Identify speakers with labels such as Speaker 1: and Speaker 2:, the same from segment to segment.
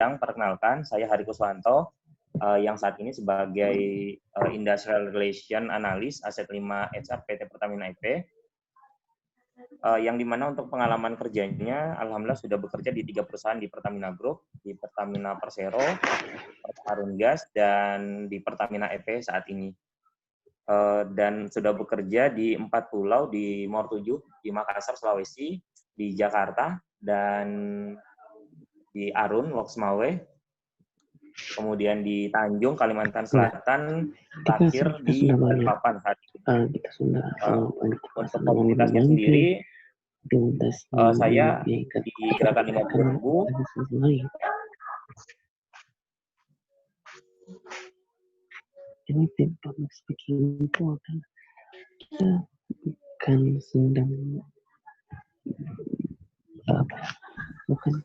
Speaker 1: Perkenalkan, saya Hari Kuswanto, yang saat ini sebagai Industrial Relation Analyst Aset 5 HR PT Pertamina IP, yang dimana untuk pengalaman kerjanya, alhamdulillah sudah bekerja di 3 perusahaan di Pertamina Group, di Pertamina Persero, Arun Gas, dan di Pertamina EP saat ini. Dan sudah bekerja di 4 pulau, di Mor 7, di Makassar, Sulawesi, di Jakarta, dan di Arun, Loksmawe, kemudian di Tanjung, Kalimantan Selatan, terakhir di Balikpapan saat itu. Untuk komunitasnya sendiri, saya di Gerakan 50.000.
Speaker 2: Ini public speaking itu adalah kita bukan sedang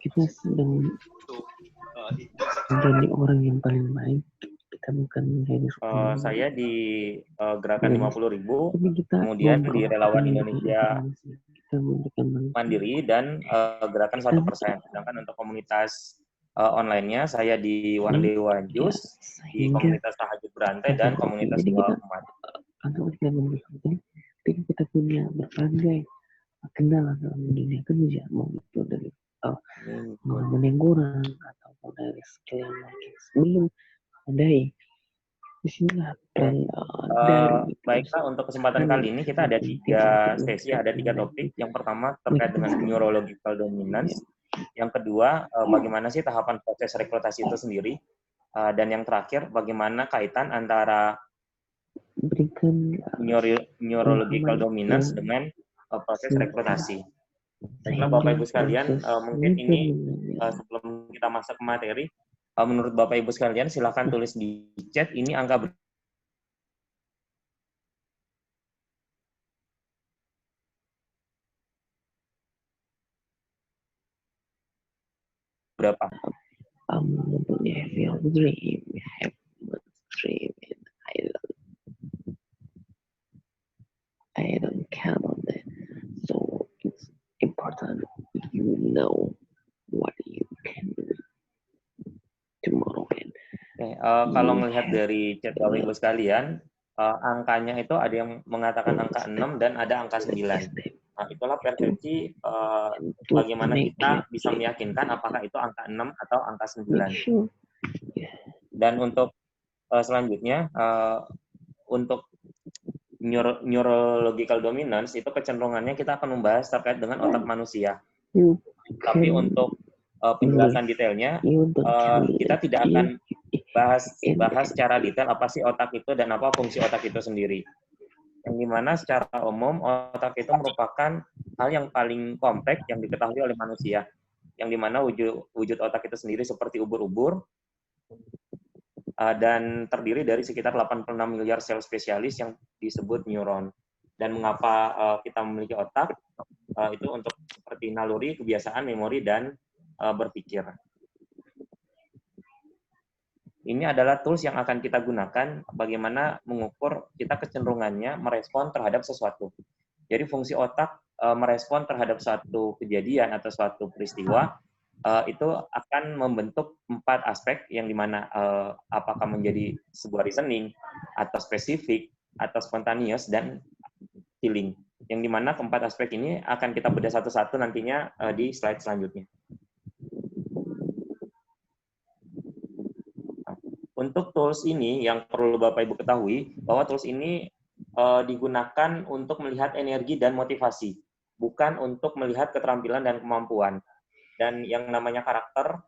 Speaker 2: kita sedang menjadi orang yang paling baik. Kita bukan menjadi
Speaker 1: saya di Gerakan 50.000, kemudian di Relawan Indonesia Mandiri dan Gerakan 1%. Sedangkan untuk komunitas online-nya saya di Wardewa Jus, di komunitas Tahajud Berantai, dan komunitas Dua Umat.
Speaker 2: Kita punya berbagai kendala dalam dunia kerja, mau itu dari pengangguran ataupun dari skill yang mungkin sebelum adai. Disinilah
Speaker 1: baiklah, untuk kesempatan kali ini kita ada 3 sesi, ada 3 topik. Yang pertama terkait dengan neurological dominance. Yang kedua, bagaimana sih tahapan proses rekrutasi itu sendiri. Dan yang terakhir, bagaimana kaitan antara neurological dominance dengan proses rekrutasi. Baiklah Bapak Ibu sekalian, mungkin ini sebelum kita masuk ke materi, menurut Bapak Ibu sekalian silakan tulis di chat ini angka berapa?
Speaker 2: I don't count on that. So it's important you know what you can do tomorrow.
Speaker 1: Kalau melihat dari chat Bapak Ibu sekalian, angkanya itu ada yang mengatakan angka 6 dan ada angka 9. Nah, itulah persepsi bagaimana kita bisa meyakinkan apakah itu angka 6 atau angka 9. Dan untuk selanjutnya, untuk neurological dominance itu kecenderungannya kita akan membahas terkait dengan otak manusia. Tapi untuk penjelasan detailnya, kita tidak akan bahas secara detail apa sih otak itu dan apa fungsi otak itu sendiri. Yang dimana secara umum otak itu merupakan hal yang paling kompleks yang diketahui oleh manusia. Yang dimana wujud otak itu sendiri seperti ubur-ubur, dan terdiri dari sekitar 86 miliar sel spesialis yang disebut neuron. Dan mengapa kita memiliki otak? Itu untuk seperti naluri, kebiasaan, memori, dan berpikir. Ini adalah tools yang akan kita gunakan bagaimana mengukur kita kecenderungannya merespon terhadap sesuatu. Jadi fungsi otak merespon terhadap suatu kejadian atau suatu peristiwa itu akan membentuk 4 aspek yang dimana apakah menjadi sebuah reasoning atau spesifik atau spontaneous dan feeling. Yang dimana keempat aspek ini akan kita bedah satu-satu nantinya di slide selanjutnya. Untuk tools ini yang perlu Bapak Ibu ketahui bahwa tools ini digunakan untuk melihat energi dan motivasi, bukan untuk melihat keterampilan dan kemampuan. Dan yang namanya karakter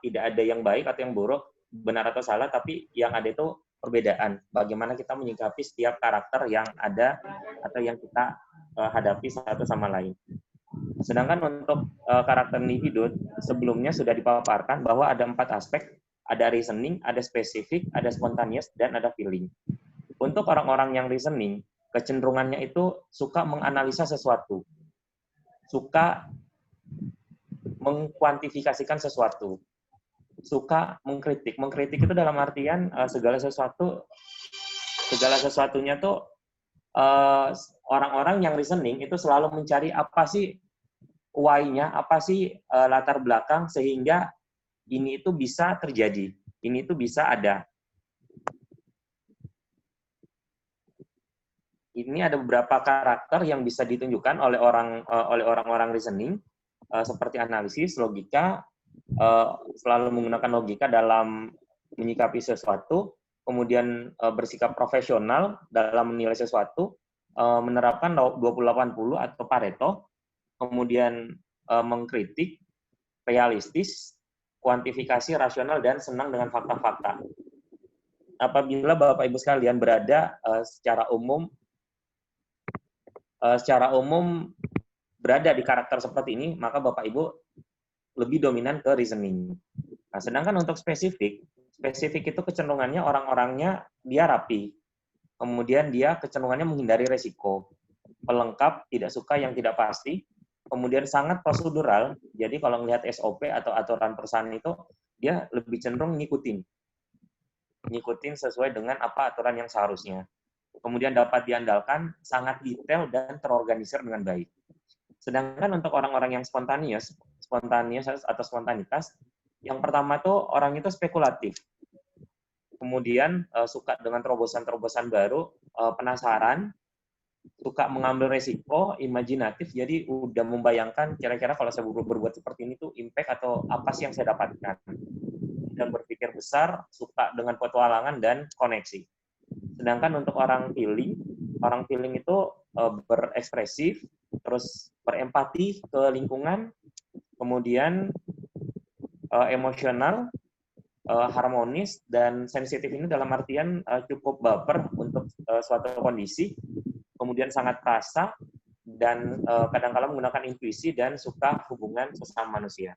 Speaker 1: tidak ada yang baik atau yang buruk, benar atau salah, tapi yang ada itu perbedaan. Bagaimana kita menyikapi setiap karakter yang ada atau yang kita hadapi satu sama lain. Sedangkan untuk karakter individu sebelumnya sudah dipaparkan bahwa ada 4 aspek, ada reasoning, ada spesifik, ada spontaneous, dan ada feeling. Untuk orang-orang yang reasoning, kecenderungannya itu suka menganalisa sesuatu, suka mengkuantifikasikan sesuatu, suka mengkritik. Mengkritik itu dalam artian segala sesuatunya tuh orang-orang yang reasoning itu selalu mencari apa sih why-nya, apa sih latar belakang sehingga ini itu bisa terjadi, ini itu bisa ada. Ini ada beberapa karakter yang bisa ditunjukkan oleh orang-orang reasoning, seperti analisis, logika, selalu menggunakan logika dalam menyikapi sesuatu, kemudian bersikap profesional dalam menilai sesuatu, menerapkan 20-80 atau Pareto, kemudian mengkritik, realistis, kuantifikasi, rasional, dan senang dengan fakta-fakta. Apabila Bapak Ibu sekalian berada secara umum berada di karakter seperti ini, maka Bapak Ibu lebih dominan ke reasoning. Nah, sedangkan untuk spesifik itu kecenderungannya orang-orangnya dia rapi. Kemudian dia kecenderungannya menghindari resiko. Pelengkap, tidak suka yang tidak pasti. Kemudian sangat prosedural. Jadi kalau melihat SOP atau aturan perusahaan itu, dia lebih cenderung ngikutin sesuai dengan apa aturan yang seharusnya. Kemudian dapat diandalkan, sangat detail dan terorganisir dengan baik. Sedangkan untuk orang-orang yang spontanious atau spontanitas, yang pertama tuh orang itu spekulatif. Kemudian suka dengan terobosan-terobosan baru, penasaran, suka mengambil resiko, imajinatif, jadi udah membayangkan kira-kira kalau saya berbuat seperti ini tuh impact atau apa sih yang saya dapatkan. Dan berpikir besar, suka dengan petualangan dan koneksi. Sedangkan untuk orang feeling itu berekspresif, terus berempati ke lingkungan, kemudian emosional, harmonis, dan sensitif ini dalam artian cukup baper untuk suatu kondisi, kemudian sangat perasa, dan kadang-kala menggunakan intuisi dan suka hubungan sesama manusia.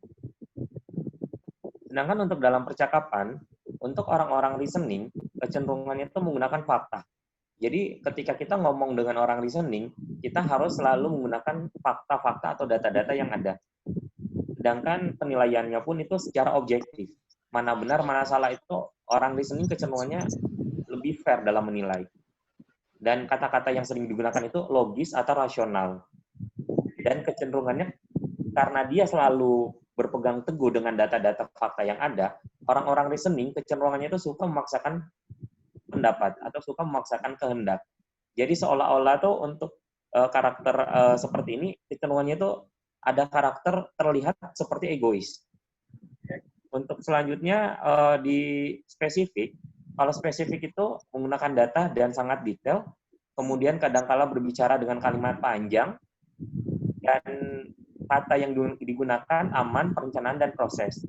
Speaker 1: Sedangkan untuk dalam percakapan, untuk orang-orang reasoning, kecenderungannya itu menggunakan fakta. Jadi ketika kita ngomong dengan orang reasoning, kita harus selalu menggunakan fakta-fakta atau data-data yang ada. Sedangkan penilaiannya pun itu secara objektif. Mana benar, mana salah itu orang reasoning kecenderungannya lebih fair dalam menilai. Dan kata-kata yang sering digunakan itu logis atau rasional. Dan kecenderungannya karena dia selalu berpegang teguh dengan data-data fakta yang ada, orang-orang reasoning kecenderungannya itu suka memaksakan pendapat atau suka memaksakan kehendak. Jadi seolah-olah tuh untuk karakter seperti ini kecenderungannya itu ada karakter terlihat seperti egois. Untuk selanjutnya di spesifik, kalau spesifik itu menggunakan data dan sangat detail, kemudian kadang-kala berbicara dengan kalimat panjang, dan kata yang digunakan aman, perencanaan, dan proses.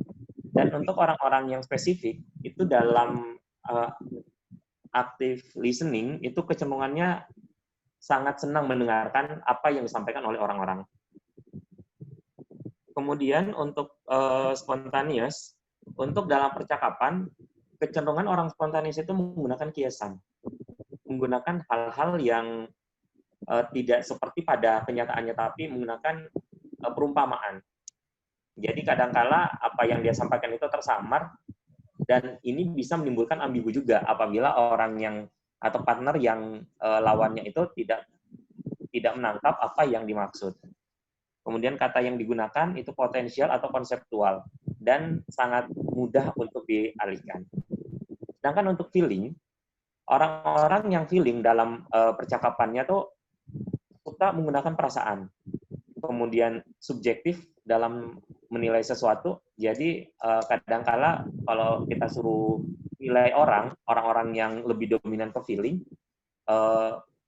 Speaker 1: Dan untuk orang-orang yang spesifik, itu dalam active listening, itu kecenderungannya sangat senang mendengarkan apa yang disampaikan oleh orang-orang. Kemudian untuk spontaneous, untuk dalam percakapan, kecenderungan orang spontaneous itu menggunakan kiasan. Menggunakan hal-hal yang tidak seperti pada kenyataannya, tapi menggunakan perumpamaan. Jadi kadangkala apa yang dia sampaikan itu tersamar, dan ini bisa menimbulkan ambigu juga apabila orang yang atau partner yang lawannya itu tidak menangkap apa yang dimaksud. Kemudian kata yang digunakan itu potensial atau konseptual dan sangat mudah untuk dialihkan. Sedangkan untuk feeling, orang-orang yang feeling dalam percakapannya tuh suka menggunakan perasaan. Kemudian subjektif dalam menilai sesuatu. Jadi kadangkala kalau kita suruh nilai orang-orang yang lebih dominan ke feeling,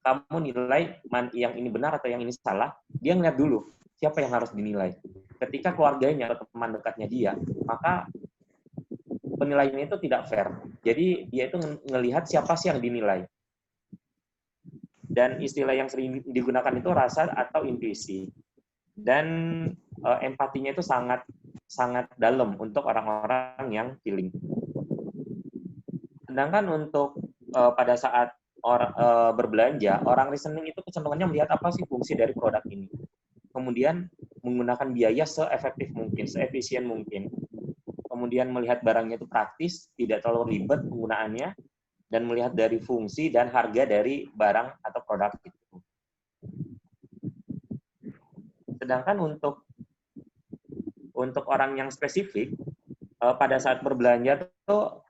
Speaker 1: kamu nilai yang ini benar atau yang ini salah, dia ngeliat dulu siapa yang harus dinilai. Ketika keluarganya atau teman dekatnya dia, maka penilaiannya itu tidak fair. Jadi dia itu ngelihat siapa sih yang dinilai. Dan istilah yang sering digunakan itu rasa atau intuisi. Dan empatinya itu sangat dalam untuk orang-orang yang feeling. Sedangkan untuk pada saat berbelanja, orang reasoning itu kecenderungannya melihat apa sih fungsi dari produk ini. Kemudian menggunakan biaya seefektif mungkin, seefisien mungkin. Kemudian melihat barangnya itu praktis, tidak terlalu ribet penggunaannya, dan melihat dari fungsi dan harga dari barang atau produk itu. Sedangkan untuk orang yang spesifik, pada saat berbelanja tuh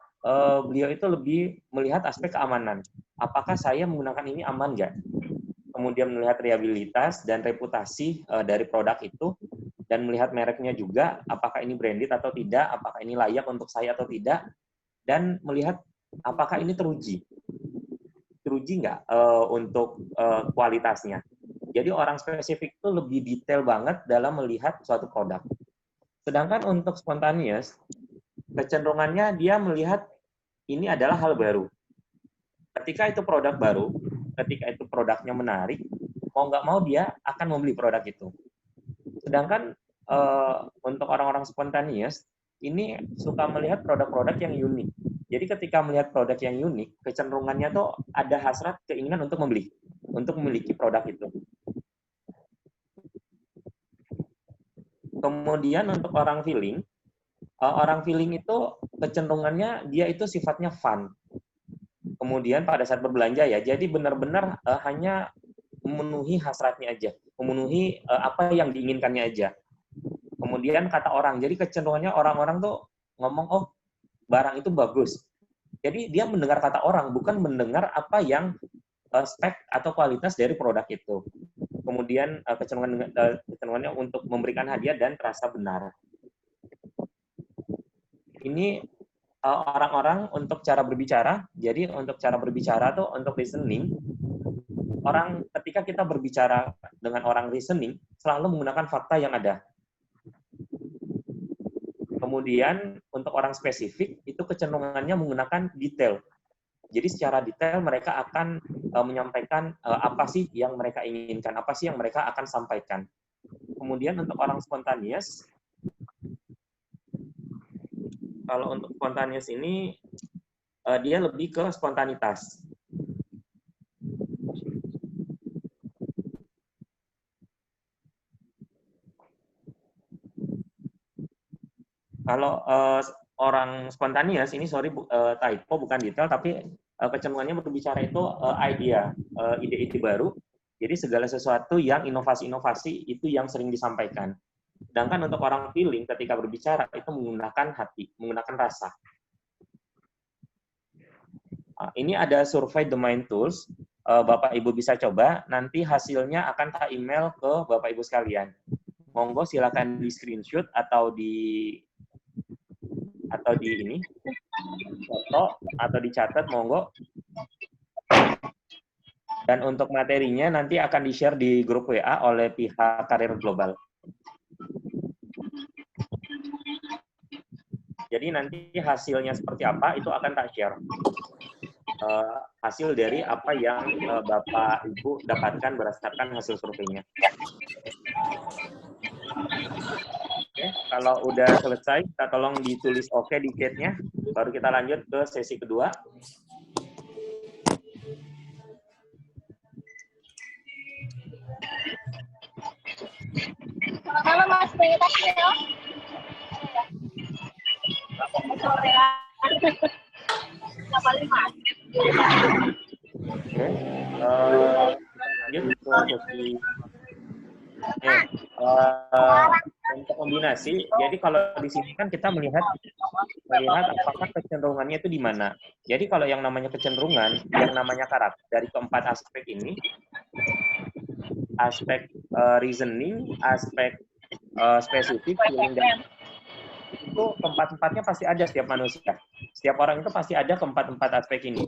Speaker 1: beliau itu lebih melihat aspek keamanan. Apakah saya menggunakan ini aman nggak? Kemudian melihat reliabilitas dan reputasi dari produk itu, dan melihat mereknya juga, apakah ini branded atau tidak, apakah ini layak untuk saya atau tidak, dan melihat apakah ini teruji nggak untuk kualitasnya. Jadi orang spesifik itu lebih detail banget dalam melihat suatu produk. Sedangkan untuk spontaneous, kecenderungannya dia melihat ini adalah hal baru. Ketika itu produk baru, ketika itu produknya menarik, mau nggak mau dia akan membeli produk itu. Sedangkan untuk orang-orang spontaneous, ini suka melihat produk-produk yang unik. Jadi ketika melihat produk yang unik, kecenderungannya tuh ada hasrat keinginan untuk membeli, untuk memiliki produk itu. Kemudian untuk orang feeling itu kecenderungangannya dia itu sifatnya fun. Kemudian pada saat berbelanja ya, jadi benar-benar hanya memenuhi hasratnya aja, memenuhi apa yang diinginkannya aja. Kemudian kata orang, jadi kecenderungannya orang-orang tuh ngomong, oh barang itu bagus. Jadi dia mendengar kata orang, bukan mendengar apa yang spek atau kualitas dari produk itu. Kemudian kecenderungannya untuk memberikan hadiah dan terasa benar. Ini orang-orang untuk cara berbicara. Jadi untuk cara berbicara tuh untuk listening, orang ketika kita berbicara dengan orang listening selalu menggunakan fakta yang ada. Kemudian untuk orang spesifik itu kecenderungannya menggunakan detail. Jadi secara detail mereka akan menyampaikan apa sih yang mereka inginkan, apa sih yang mereka akan sampaikan. Kemudian untuk orang spontaneous, kalau untuk spontaneous ini dia lebih ke spontanitas. Kalau orang spontaneous ini typo bukan detail, tapi kecenderungannya berbicara itu ide-ide baru. Jadi segala sesuatu yang inovasi-inovasi itu yang sering disampaikan. Sedangkan untuk orang feeling ketika berbicara itu menggunakan hati, menggunakan rasa. Ini ada survei The Mind Tools. Bapak Ibu bisa coba. Nanti hasilnya akan tak email ke Bapak Ibu sekalian. Monggo silakan di screenshot atau di ini foto atau dicatat, monggo. Dan untuk materinya nanti akan di-share di grup WA oleh pihak Karir Global. Jadi nanti hasilnya seperti apa itu akan tak share. Hasil dari apa yang Bapak Ibu dapatkan berdasarkan hasil surveinya. Oke, kalau udah selesai, kita tolong ditulis oke di chat-nya, baru kita lanjut ke sesi kedua.
Speaker 3: Halo Mas, presentasinya ya? Sore ya.
Speaker 1: Oke, lanjut ke sesi. Untuk kombinasi, jadi kalau di sini kan kita melihat apakah kecenderungannya itu di mana. Jadi kalau yang namanya kecenderungan, yang namanya karakter dari keempat aspek ini, aspek reasoning, aspek spesifik, feeling, dan itu keempat-empatnya pasti ada setiap manusia. Setiap orang itu pasti ada keempat-empat aspek ini.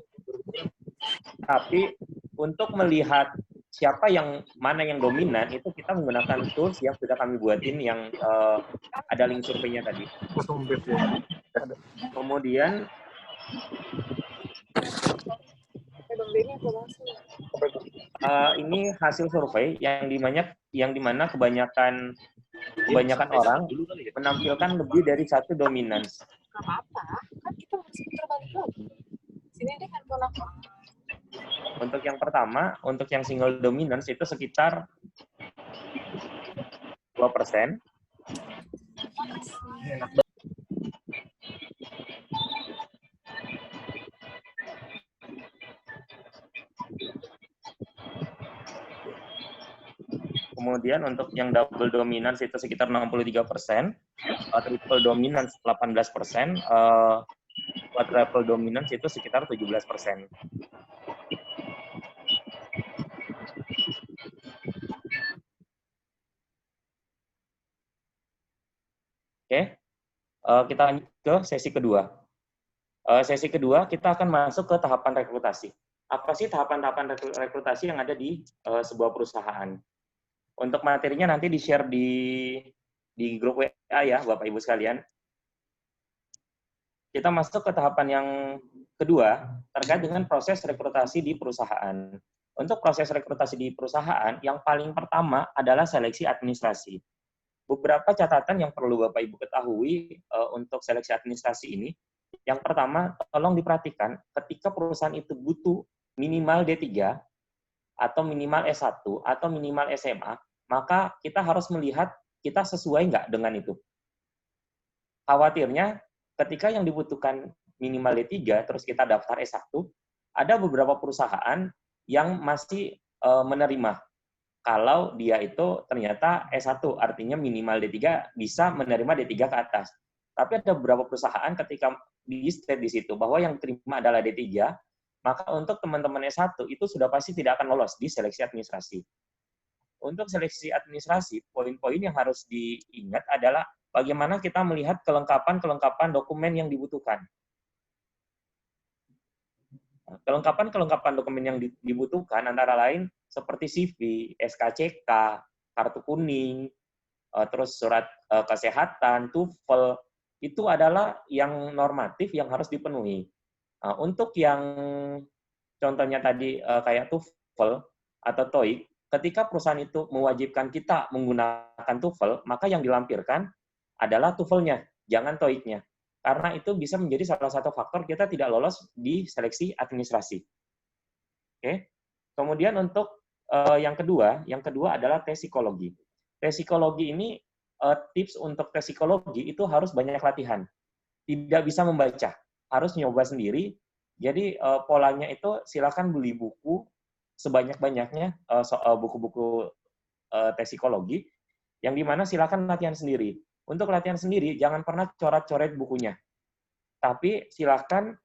Speaker 1: Tapi untuk melihat siapa yang mana yang dominan itu kita menggunakan tools yang sudah kami buatin yang ada link surveinya tadi. Kemudian ini hasil survei yang dimana kebanyakan orang menampilkan lebih dari satu dominans.
Speaker 3: Gak apa-apa, kan kita masih terbalik lagi. Sini deh handphone aku.
Speaker 1: Untuk yang pertama, untuk yang single dominance itu sekitar 2%. Kemudian untuk yang double dominance itu sekitar 63%. triple dominance 18%, quadruple dominance itu sekitar 17%. Oke, kita lanjut ke sesi kedua. Sesi kedua kita akan masuk ke tahapan rekrutasi. Apa sih tahapan-tahapan rekrutasi yang ada di sebuah perusahaan? Untuk materinya nanti di-share di grup WA ya, Bapak Ibu sekalian. Kita masuk ke tahapan yang kedua terkait dengan proses rekrutasi di perusahaan. Untuk proses rekrutasi di perusahaan, yang paling pertama adalah seleksi administrasi. Beberapa catatan yang perlu Bapak Ibu ketahui untuk seleksi administrasi ini. Yang pertama, tolong diperhatikan ketika perusahaan itu butuh minimal D3 atau minimal S1 atau minimal SMA, maka kita harus melihat kita sesuai nggak dengan itu. Khawatirnya ketika yang dibutuhkan minimal D3 terus kita daftar S1, ada beberapa perusahaan yang masih menerima kalau dia itu ternyata S1, artinya minimal D3 bisa menerima D3 ke atas. Tapi ada beberapa perusahaan ketika di-state di situ bahwa yang terima adalah D3, maka untuk teman-teman S1 itu sudah pasti tidak akan lolos di seleksi administrasi. Untuk seleksi administrasi, poin-poin yang harus diingat adalah bagaimana kita melihat kelengkapan-kelengkapan dokumen yang dibutuhkan. Kelengkapan-kelengkapan dokumen yang dibutuhkan antara lain seperti CV, SKCK, kartu kuning, terus surat kesehatan, TOEFL, itu adalah yang normatif yang harus dipenuhi. Untuk yang contohnya tadi kayak TOEFL atau TOEIC, ketika perusahaan itu mewajibkan kita menggunakan TOEFL, maka yang dilampirkan adalah TOEFL-nya, jangan TOEIC-nya. Karena itu bisa menjadi salah satu faktor kita tidak lolos di seleksi administrasi. Oke. Kemudian untuk yang kedua adalah tes psikologi. Tes psikologi ini tips untuk tes psikologi itu harus banyak latihan. Tidak bisa membaca, harus nyoba sendiri. Jadi polanya itu silakan beli buku sebanyak-banyaknya buku-buku tes psikologi yang dimana silakan latihan sendiri. Untuk latihan sendiri jangan pernah coret-coret bukunya. Tapi silakan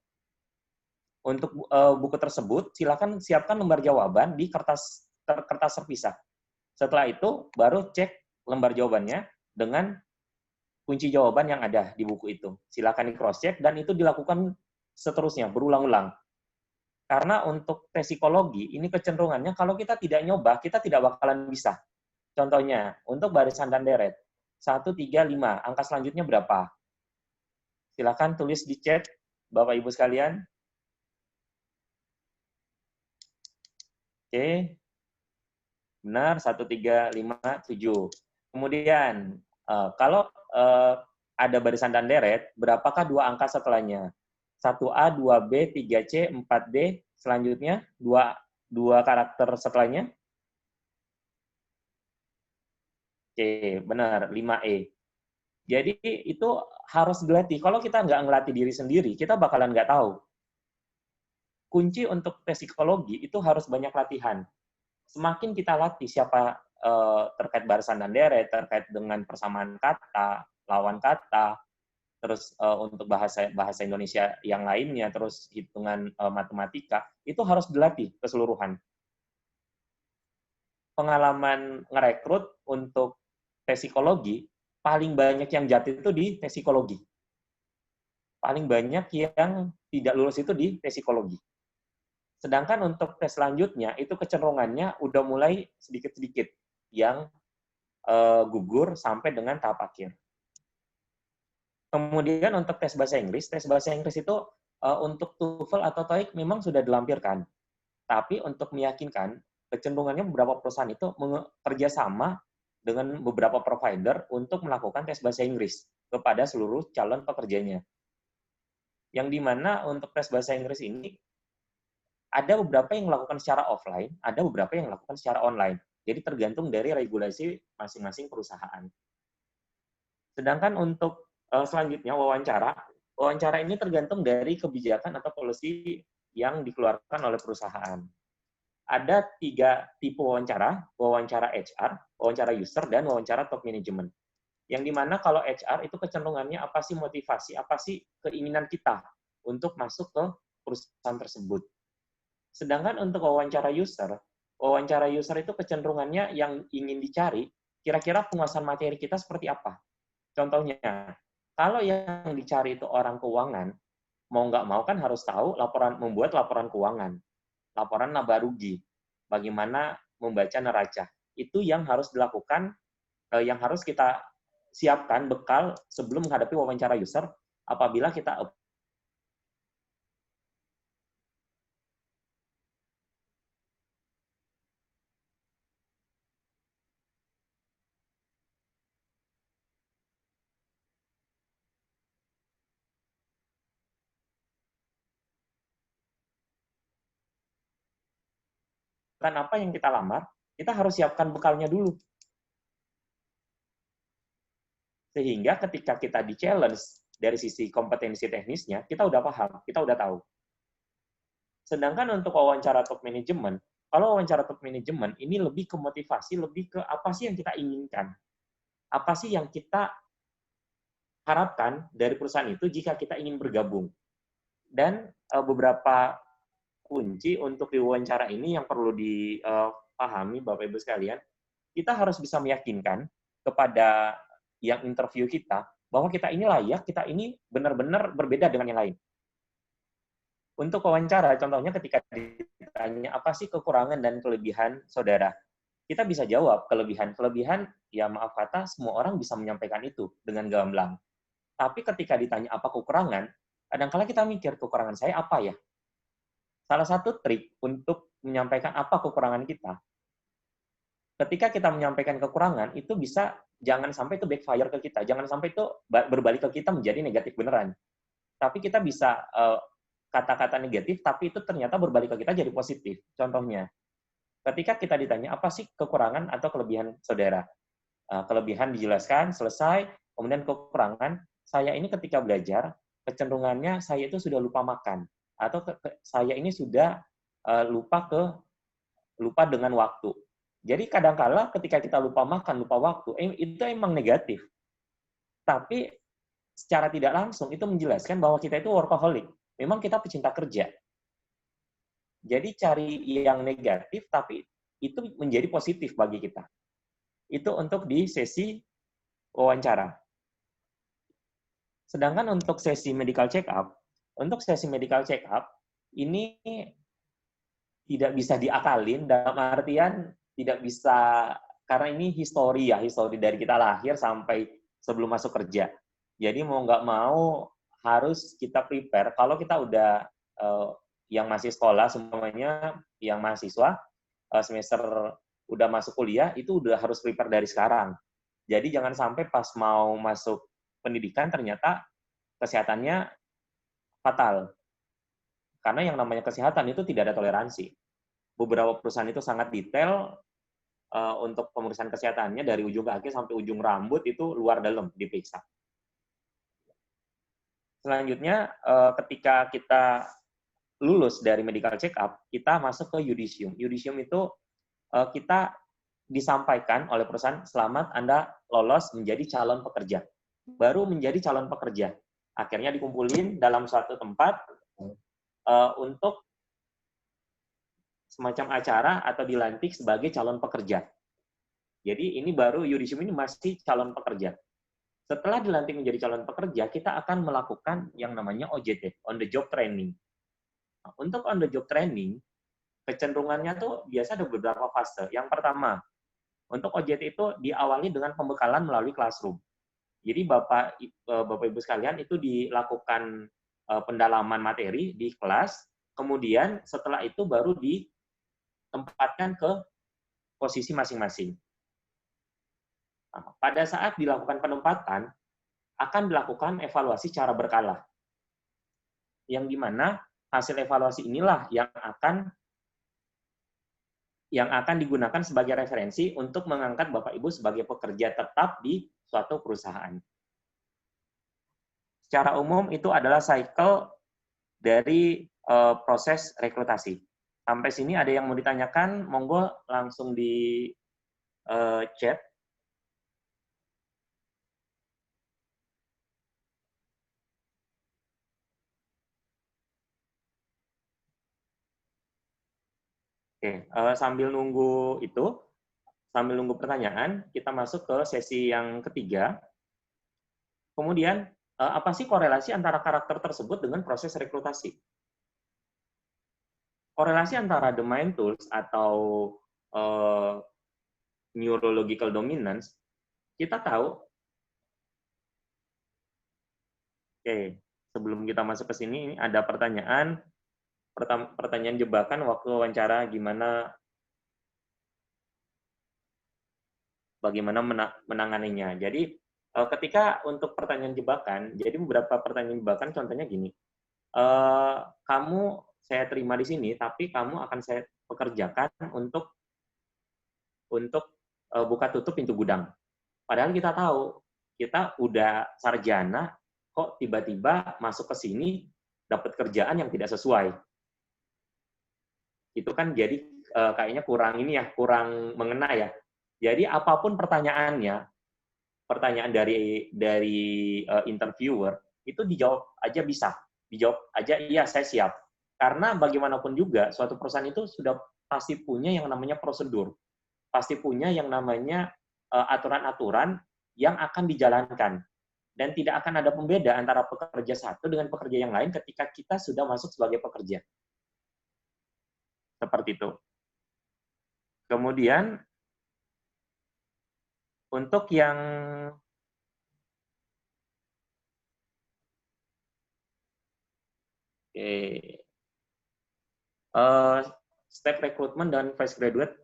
Speaker 1: untuk buku tersebut silakan siapkan lembar jawaban di kertas terpisah. Setelah itu baru cek lembar jawabannya dengan kunci jawaban yang ada di buku itu. Silakan di cross check dan itu dilakukan seterusnya berulang-ulang. Karena untuk tes psikologi ini kecenderungannya kalau kita tidak nyoba kita tidak bakalan bisa. Contohnya untuk barisan dan deret 1, 3, 5 angka selanjutnya berapa? Silakan tulis di chat Bapak Ibu sekalian. Oke. Benar, 1, 3, 5, 7. Kemudian, kalau ada barisan dan deret, berapakah dua angka setelahnya? 1A, 2B, 3C, 4D, selanjutnya dua karakter setelahnya? Oke, benar, 5E. Jadi itu harus dilatih. Kalau kita nggak ngelatih diri sendiri, kita bakalan nggak tahu. Kunci untuk tes psikologi itu harus banyak latihan. Semakin kita latih siapa terkait barisan dan deret, terkait dengan persamaan kata, lawan kata, terus untuk bahasa Indonesia yang lainnya, terus hitungan matematika, itu harus dilatih keseluruhan. Pengalaman ngerekrut untuk tes psikologi, paling banyak yang jatuh itu di tes psikologi. Paling banyak yang tidak lulus itu di tes psikologi. Sedangkan untuk tes selanjutnya, itu kecenderungannya udah mulai sedikit-sedikit yang gugur sampai dengan tahap akhir. Kemudian untuk tes bahasa Inggris itu untuk TOEFL atau TOEIC memang sudah dilampirkan. Tapi untuk meyakinkan, kecenderungannya beberapa perusahaan itu bekerja sama dengan beberapa provider untuk melakukan tes bahasa Inggris kepada seluruh calon pekerjanya. Yang dimana untuk tes bahasa Inggris ini, ada beberapa yang melakukan secara offline, ada beberapa yang melakukan secara online. Jadi tergantung dari regulasi masing-masing perusahaan. Sedangkan untuk selanjutnya wawancara ini tergantung dari kebijakan atau policy yang dikeluarkan oleh perusahaan. Ada 3 tipe wawancara HR, wawancara user, dan wawancara top management. Yang dimana kalau HR itu kecenderungannya apa sih motivasi, apa sih keinginan kita untuk masuk ke perusahaan tersebut. Sedangkan untuk wawancara user itu kecenderungannya yang ingin dicari, kira-kira penguasaan materi kita seperti apa. Contohnya, kalau yang dicari itu orang keuangan, mau nggak mau kan harus tahu membuat laporan keuangan, laporan laba rugi, bagaimana membaca neraca. Itu yang harus dilakukan, yang harus kita siapkan bekal sebelum menghadapi wawancara user apabila kita apa yang kita lamar, kita harus siapkan bekalnya dulu. Sehingga ketika kita di-challenge dari sisi kompetensi teknisnya, kita udah paham, kita udah tahu. Sedangkan untuk wawancara top manajemen, kalau wawancara top manajemen ini lebih ke motivasi, lebih ke apa sih yang kita inginkan. Apa sih yang kita harapkan dari perusahaan itu jika kita ingin bergabung. Dan beberapa kunci untuk di wawancara ini yang perlu dipahami Bapak Ibu sekalian, kita harus bisa meyakinkan kepada yang interview kita bahwa kita ini layak, kita ini benar-benar berbeda dengan yang lain. Untuk wawancara, contohnya ketika ditanya apa sih kekurangan dan kelebihan saudara, kita bisa jawab kelebihan ya maaf kata semua orang bisa menyampaikan itu dengan gamblang. Tapi ketika ditanya apa kekurangan, kadang-kala kita mikir kekurangan saya apa ya? Salah satu trik untuk menyampaikan apa kekurangan kita, ketika kita menyampaikan kekurangan, itu bisa jangan sampai itu backfire ke kita, jangan sampai itu berbalik ke kita menjadi negatif beneran. Tapi kita bisa kata-kata negatif, tapi itu ternyata berbalik ke kita jadi positif. Contohnya, ketika kita ditanya apa sih kekurangan atau kelebihan saudara, kelebihan dijelaskan, selesai, kemudian kekurangan, saya ini ketika belajar, kecenderungannya saya itu sudah lupa makan, atau saya ini sudah lupa dengan waktu. Jadi kadang-kala ketika kita lupa makan, lupa waktu, itu emang negatif. Tapi secara tidak langsung itu menjelaskan bahwa kita itu workaholic. Memang kita pecinta kerja. Jadi cari yang negatif, tapi itu menjadi positif bagi kita. Itu untuk di sesi wawancara. Sedangkan untuk sesi medical check-up, ini tidak bisa diakalin, dalam artian tidak bisa, karena ini histori dari kita lahir sampai sebelum masuk kerja. Jadi mau nggak mau harus kita prepare. Kalau kita udah yang masih sekolah semuanya, yang mahasiswa semester udah masuk kuliah, itu udah harus prepare dari sekarang. Jadi jangan sampai pas mau masuk pendidikan ternyata kesehatannya fatal. Karena yang namanya kesehatan itu tidak ada toleransi. Beberapa perusahaan itu sangat detail untuk pemeriksaan kesehatannya dari ujung kaki sampai ujung rambut itu luar dalam diperiksa. Selanjutnya, ketika kita lulus dari medical check-up, kita masuk ke yudisium. Yudisium itu kita disampaikan oleh perusahaan, selamat Anda lolos menjadi calon pekerja. Baru menjadi calon pekerja. Akhirnya dikumpulin dalam suatu tempat untuk semacam acara atau dilantik sebagai calon pekerja. Jadi ini baru yudisium ini masih calon pekerja. Setelah dilantik menjadi calon pekerja, kita akan melakukan yang namanya OJT, on the job training. Nah, untuk on the job training, kecenderungannya tuh biasa ada beberapa fase. Yang pertama, untuk OJT itu diawali dengan pembekalan melalui classroom. Jadi Bapak Ibu sekalian itu dilakukan pendalaman materi di kelas, kemudian setelah itu baru ditempatkan ke posisi masing-masing. Nah, pada saat dilakukan penempatan, akan dilakukan evaluasi secara berkala. Yang dimana hasil evaluasi inilah yang akan digunakan sebagai referensi untuk mengangkat Bapak Ibu sebagai pekerja tetap di suatu perusahaan. Secara umum itu adalah cycle dari proses rekrutasi. Sampai sini ada yang mau ditanyakan, monggo langsung di chat. Oke, sambil nunggu pertanyaan, kita masuk ke sesi yang ketiga. Kemudian, apa sih korelasi antara karakter tersebut dengan proses rekrutasi? Korelasi antara domain tools atau neurological dominance, kita tahu, oke, sebelum kita masuk ke sini, ini ada pertanyaan jebakan waktu wawancara, bagaimana menanganinya. Jadi, ketika untuk pertanyaan jebakan, jadi beberapa pertanyaan jebakan contohnya gini, kamu saya terima di sini, tapi kamu akan saya pekerjakan untuk buka tutup pintu gudang. Padahal kita tahu, kita udah sarjana, kok tiba-tiba masuk ke sini dapat kerjaan yang tidak sesuai. Itu kan jadi kayaknya kurang mengena ya. Jadi apapun pertanyaan dari interviewer itu dijawab aja iya saya siap. Karena bagaimanapun juga suatu perusahaan itu sudah pasti punya yang namanya prosedur, pasti punya yang namanya aturan-aturan yang akan dijalankan, dan tidak akan ada pembeda antara pekerja satu dengan pekerja yang lain ketika kita sudah masuk sebagai pekerja. Seperti itu. Kemudian untuk yang step rekrutmen dan fresh graduate,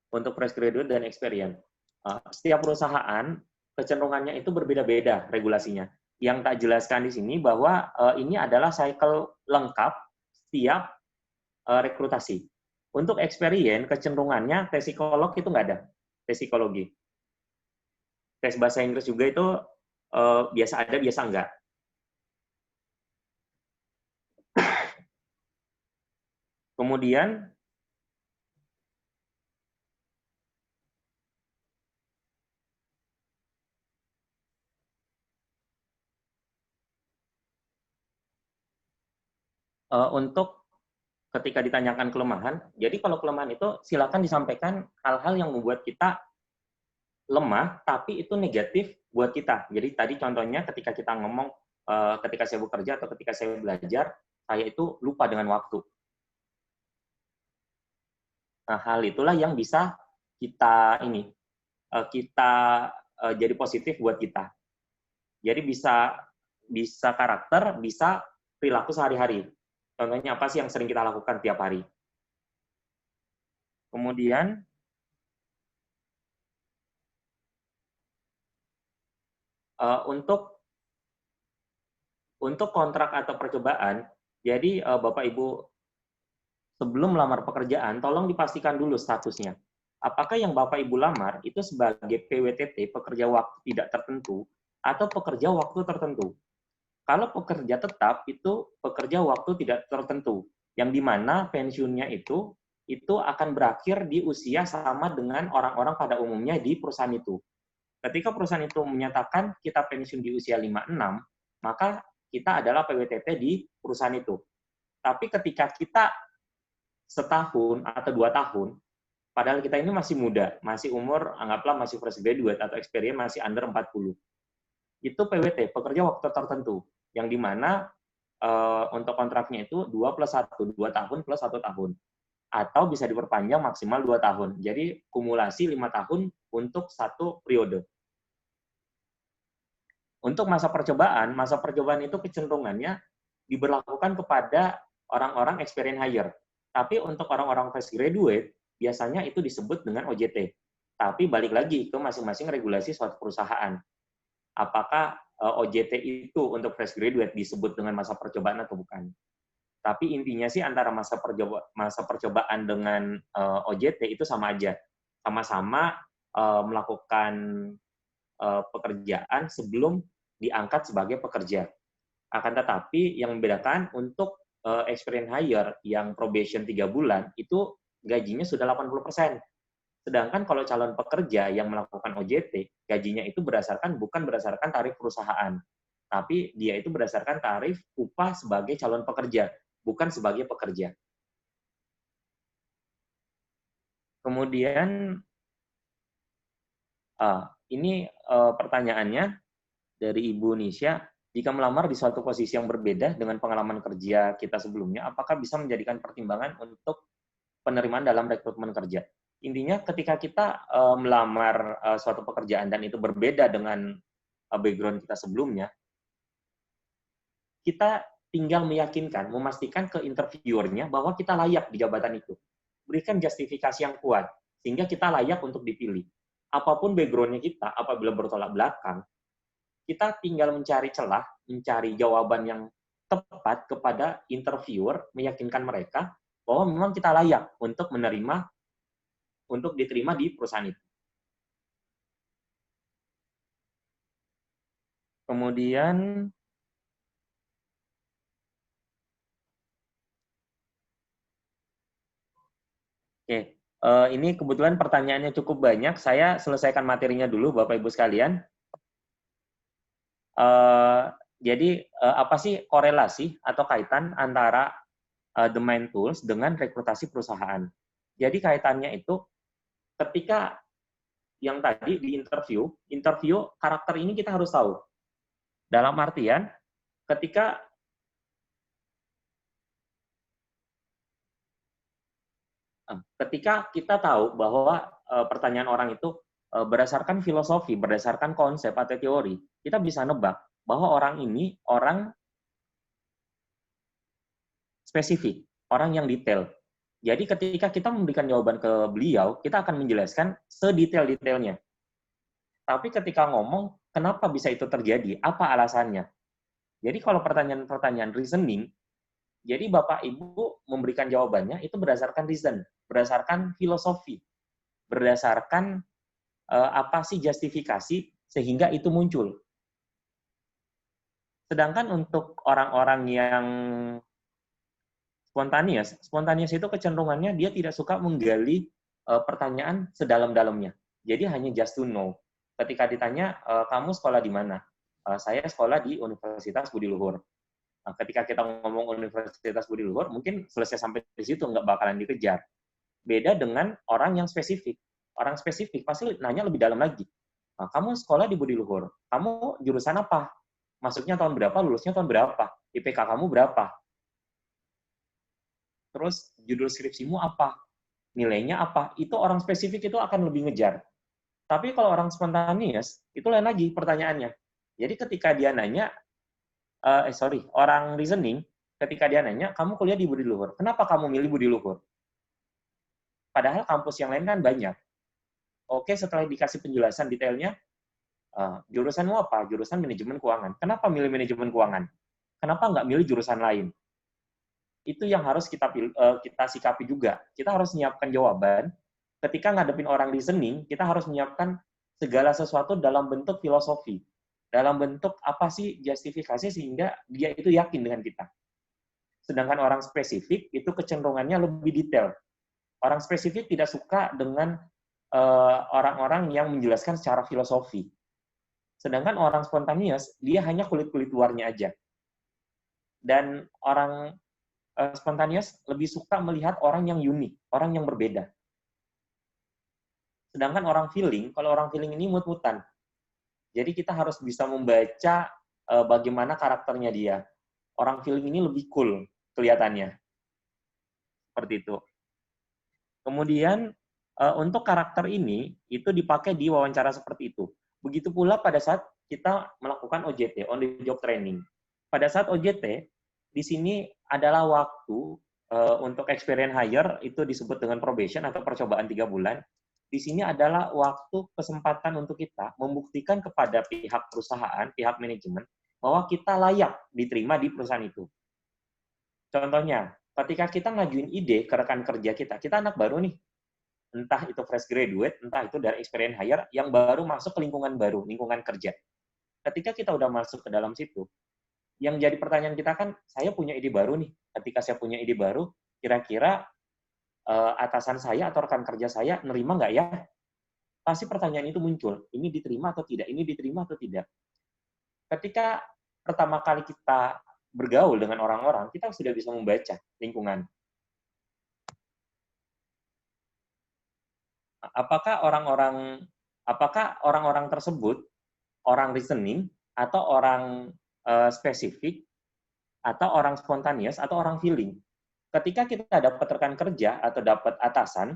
Speaker 1: untuk fresh graduate dan experience. Setiap perusahaan kecenderungannya itu berbeda-beda regulasinya. Yang tak jelaskan di sini bahwa ini adalah cycle lengkap setiap rekrutasi. Untuk experience, kecenderungannya tes psikolog itu nggak ada, tes psikologi. Tes bahasa Inggris juga itu biasa ada, biasa enggak. Kemudian, untuk ketika ditanyakan kelemahan, jadi kalau kelemahan itu silakan disampaikan hal-hal yang membuat kita lemah, tapi itu negatif buat kita. Jadi tadi contohnya ketika kita ngomong, ketika saya bekerja atau ketika saya belajar, saya itu lupa dengan waktu. Nah, hal itulah yang bisa kita jadi positif buat kita. Jadi bisa karakter, bisa perilaku sehari-hari. Contohnya apa sih yang sering kita lakukan tiap hari? Kemudian, untuk kontrak atau percobaan, jadi Bapak Ibu sebelum melamar pekerjaan, tolong dipastikan dulu statusnya. Apakah yang Bapak Ibu lamar itu sebagai PWTT, pekerja waktu tidak tertentu, atau pekerja waktu tertentu? Kalau pekerja tetap, itu pekerja waktu tidak tertentu, yang dimana pensiunnya itu akan berakhir di usia sama dengan orang-orang pada umumnya di perusahaan itu. Ketika perusahaan itu menyatakan kita pensiun di usia 56, maka kita adalah PWTT di perusahaan itu. Tapi ketika kita setahun atau 2 tahun, padahal kita ini masih muda, masih umur, anggaplah masih fresh graduate atau experience masih under 40. Itu PWT, pekerja waktu tertentu, yang dimana untuk kontraknya itu 2+1, 2 tahun plus 1 tahun. Atau bisa diperpanjang maksimal 2 tahun. Jadi kumulasi 5 tahun untuk satu periode. Untuk masa percobaan itu kecenderungannya diberlakukan kepada orang-orang experience hire. Tapi untuk orang-orang fresh graduate, biasanya itu disebut dengan OJT. Tapi balik lagi ke masing-masing regulasi suatu perusahaan. Apakah OJT itu untuk fresh graduate disebut dengan masa percobaan atau bukan? Tapi intinya sih antara masa percobaan dengan OJT itu sama aja. Sama-sama melakukan pekerjaan sebelum diangkat sebagai pekerja. Akan tetapi yang membedakan untuk experience hire yang probation 3 bulan itu gajinya sudah 80%. Sedangkan kalau calon pekerja yang melakukan OJT, gajinya itu bukan berdasarkan tarif perusahaan, tapi dia itu berdasarkan tarif upah sebagai calon pekerja, bukan sebagai pekerja. Kemudian ini pertanyaannya dari Ibu Nisha, jika melamar di suatu posisi yang berbeda dengan pengalaman kerja kita sebelumnya, apakah bisa menjadikan pertimbangan untuk penerimaan dalam rekrutmen kerja? Intinya ketika kita melamar suatu pekerjaan dan itu berbeda dengan background kita sebelumnya, kita tinggal meyakinkan, memastikan ke interviewernya bahwa kita layak di jabatan itu. Berikan justifikasi yang kuat, sehingga kita layak untuk dipilih. Apapun background-nya kita, apabila bertolak belakang, kita tinggal mencari celah, mencari jawaban yang tepat kepada interviewer, meyakinkan mereka bahwa memang kita layak untuk menerima, untuk diterima di perusahaan itu. Kemudian, oke, ini kebetulan pertanyaannya cukup banyak. Saya selesaikan materinya dulu, Bapak Ibu sekalian. Jadi, apa sih korelasi atau kaitan antara the main tools dengan rekrutasi perusahaan? Jadi kaitannya itu ketika yang tadi di interview karakter ini kita harus tahu. Dalam artian, ketika kita tahu bahwa pertanyaan orang itu berdasarkan filosofi, berdasarkan konsep atau teori, kita bisa nebak bahwa orang ini orang spesifik, orang yang detail. Jadi ketika kita memberikan jawaban ke beliau, kita akan menjelaskan sedetail-detailnya. Tapi ketika ngomong, kenapa bisa itu terjadi? Apa alasannya? Jadi kalau pertanyaan-pertanyaan reasoning, jadi Bapak Ibu memberikan jawabannya itu berdasarkan reason, berdasarkan filosofi, berdasarkan apa sih justifikasi sehingga itu muncul. Sedangkan untuk orang-orang yang spontanious itu kecenderungannya dia tidak suka menggali pertanyaan sedalam-dalamnya. Jadi hanya just to know. Ketika ditanya, kamu sekolah di mana? Saya sekolah di Universitas Budi Luhur. Nah, ketika kita ngomong Universitas Budi Luhur, mungkin selesai sampai di situ, nggak bakalan dikejar. Beda dengan orang yang spesifik. Orang spesifik pasti nanya lebih dalam lagi. Nah, kamu sekolah di Budi Luhur. Kamu jurusan apa? Masuknya tahun berapa? Lulusnya tahun berapa? IPK kamu berapa? Terus judul skripsimu apa? Nilainya apa? Itu orang spesifik itu akan lebih ngejar. Tapi kalau orang spontaneous, itu lain lagi pertanyaannya. Jadi ketika dia nanya, orang reasoning, ketika dia nanya, kamu kuliah di Budi Luhur, kenapa kamu milih Budi Luhur? Padahal kampus yang lain kan banyak. Oke, setelah dikasih penjelasan detailnya, jurusanmu apa? Jurusan manajemen keuangan. Kenapa milih manajemen keuangan? Kenapa nggak milih jurusan lain? Itu yang harus kita sikapi juga. Kita harus menyiapkan jawaban. Ketika ngadepin orang reasoning, kita harus menyiapkan segala sesuatu dalam bentuk filosofi. Dalam bentuk apa sih justifikasi sehingga dia itu yakin dengan kita. Sedangkan orang spesifik itu kecenderungannya lebih detail. Orang spesifik tidak suka dengan orang-orang yang menjelaskan secara filosofi. Sedangkan orang spontaneous, dia hanya kulit-kulit luarnya aja. Dan orang spontaneous lebih suka melihat orang yang unik, orang yang berbeda. Sedangkan orang feeling, kalau orang feeling ini mut-mutan. Jadi kita harus bisa membaca bagaimana karakternya dia. Orang feeling ini lebih cool kelihatannya. Seperti itu. Kemudian untuk karakter ini, itu dipakai di wawancara seperti itu. Begitu pula pada saat kita melakukan OJT, on the job training. Pada saat OJT, di sini adalah waktu untuk experience hire, itu disebut dengan probation atau percobaan 3 bulan. Di sini adalah waktu kesempatan untuk kita membuktikan kepada pihak perusahaan, pihak manajemen, bahwa kita layak diterima di perusahaan itu. Contohnya, ketika kita ngajuin ide ke rekan kerja kita anak baru nih, entah itu fresh graduate, entah itu dari experience hire, yang baru masuk ke lingkungan baru, lingkungan kerja. Ketika kita udah masuk ke dalam situ, yang jadi pertanyaan kita kan, saya punya ide baru nih. Ketika saya punya ide baru, kira-kira atasan saya atau rekan kerja saya nerima nggak ya? Pasti pertanyaan itu muncul. Ini diterima atau tidak? Ini diterima atau tidak? Ketika pertama kali kita bergaul dengan orang-orang, kita sudah bisa membaca lingkungan. apakah orang-orang tersebut orang reasoning atau orang spesifik atau orang spontaneous atau orang feeling. Ketika kita dapat rekan kerja atau dapat atasan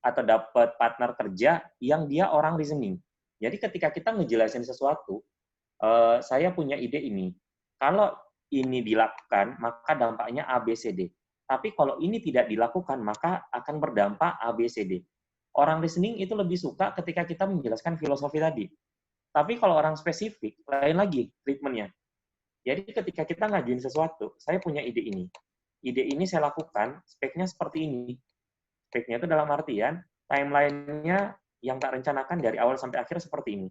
Speaker 1: atau dapat partner kerja yang dia orang reasoning. Jadi ketika kita ngejelasin sesuatu, saya punya ide ini. Kalau ini dilakukan, maka dampaknya A, B, C, D. Tapi kalau ini tidak dilakukan, maka akan berdampak A, B, C, D. Orang listening itu lebih suka ketika kita menjelaskan filosofi tadi. Tapi kalau orang spesifik, lain lagi treatment-nya. Jadi ketika kita ngajuin sesuatu, saya punya ide ini. Ide ini saya lakukan, speknya seperti ini. Speknya itu dalam artian, timeline-nya yang tak rencanakan dari awal sampai akhir seperti ini.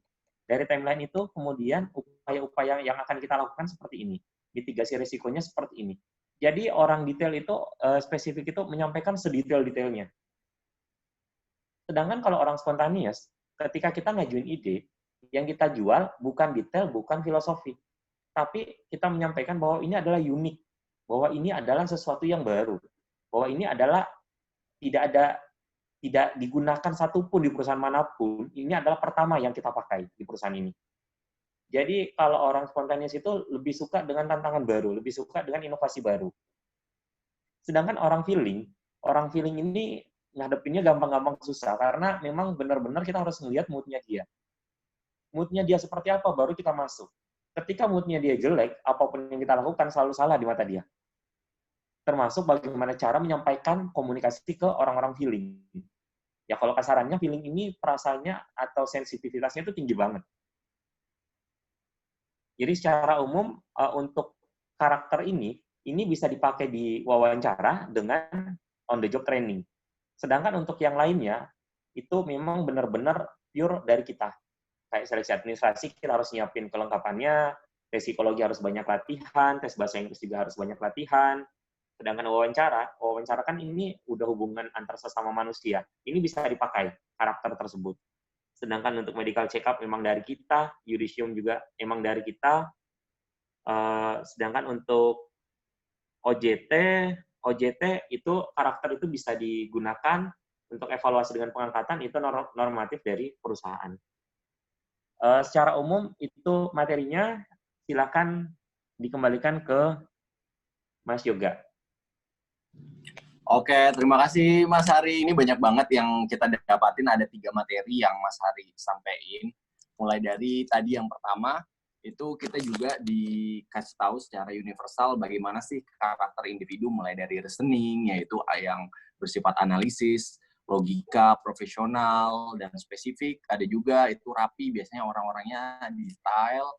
Speaker 1: Dari timeline itu, kemudian upaya-upaya yang akan kita lakukan seperti ini. Mitigasi risikonya seperti ini. Jadi orang detail itu, spesifik itu menyampaikan sedetail-detailnya. Sedangkan kalau orang spontaneous, ketika kita ngajuin ide, yang kita jual bukan detail, bukan filosofi. Tapi kita menyampaikan bahwa ini adalah unik, bahwa ini adalah sesuatu yang baru, bahwa ini adalah tidak digunakan satupun di perusahaan manapun, ini adalah pertama yang kita pakai di perusahaan ini. Jadi kalau orang spontaneous itu lebih suka dengan tantangan baru, lebih suka dengan inovasi baru. Sedangkan orang feeling ini ngadepinnya gampang-gampang susah, karena memang benar-benar kita harus melihat mood-nya dia. Mood-nya dia seperti apa, baru kita masuk. Ketika mood-nya dia jelek, apapun yang kita lakukan selalu salah di mata dia. Termasuk bagaimana cara menyampaikan komunikasi ke orang-orang feeling. Ya kalau kasarannya, feeling ini perasaannya atau sensitivitasnya itu tinggi banget. Jadi secara umum, untuk karakter ini bisa dipakai di wawancara dengan on-the-job training. Sedangkan untuk yang lainnya, itu memang benar-benar pure dari kita. Kayak seleksi administrasi, kita harus nyiapin kelengkapannya, tes psikologi harus banyak latihan, tes bahasa Inggris juga harus banyak latihan. Sedangkan wawancara kan ini udah hubungan antar sesama manusia. Ini bisa dipakai karakter tersebut. Sedangkan untuk medical check-up memang dari kita, judicium juga memang dari kita. Sedangkan untuk OJT itu karakter itu bisa digunakan untuk evaluasi dengan pengangkatan, itu normatif dari perusahaan. Secara umum itu materinya, silakan dikembalikan ke Mas Yoga.
Speaker 4: Oke, terima kasih Mas Hari. Ini banyak banget yang kita dapatin, ada 3 materi yang Mas Hari sampaikan. Mulai dari tadi yang pertama, itu kita juga dikasih tahu secara universal bagaimana sih karakter individu, mulai dari reasoning, yaitu yang bersifat analisis, logika, profesional, dan spesifik. Ada juga itu rapi, biasanya orang-orangnya detail.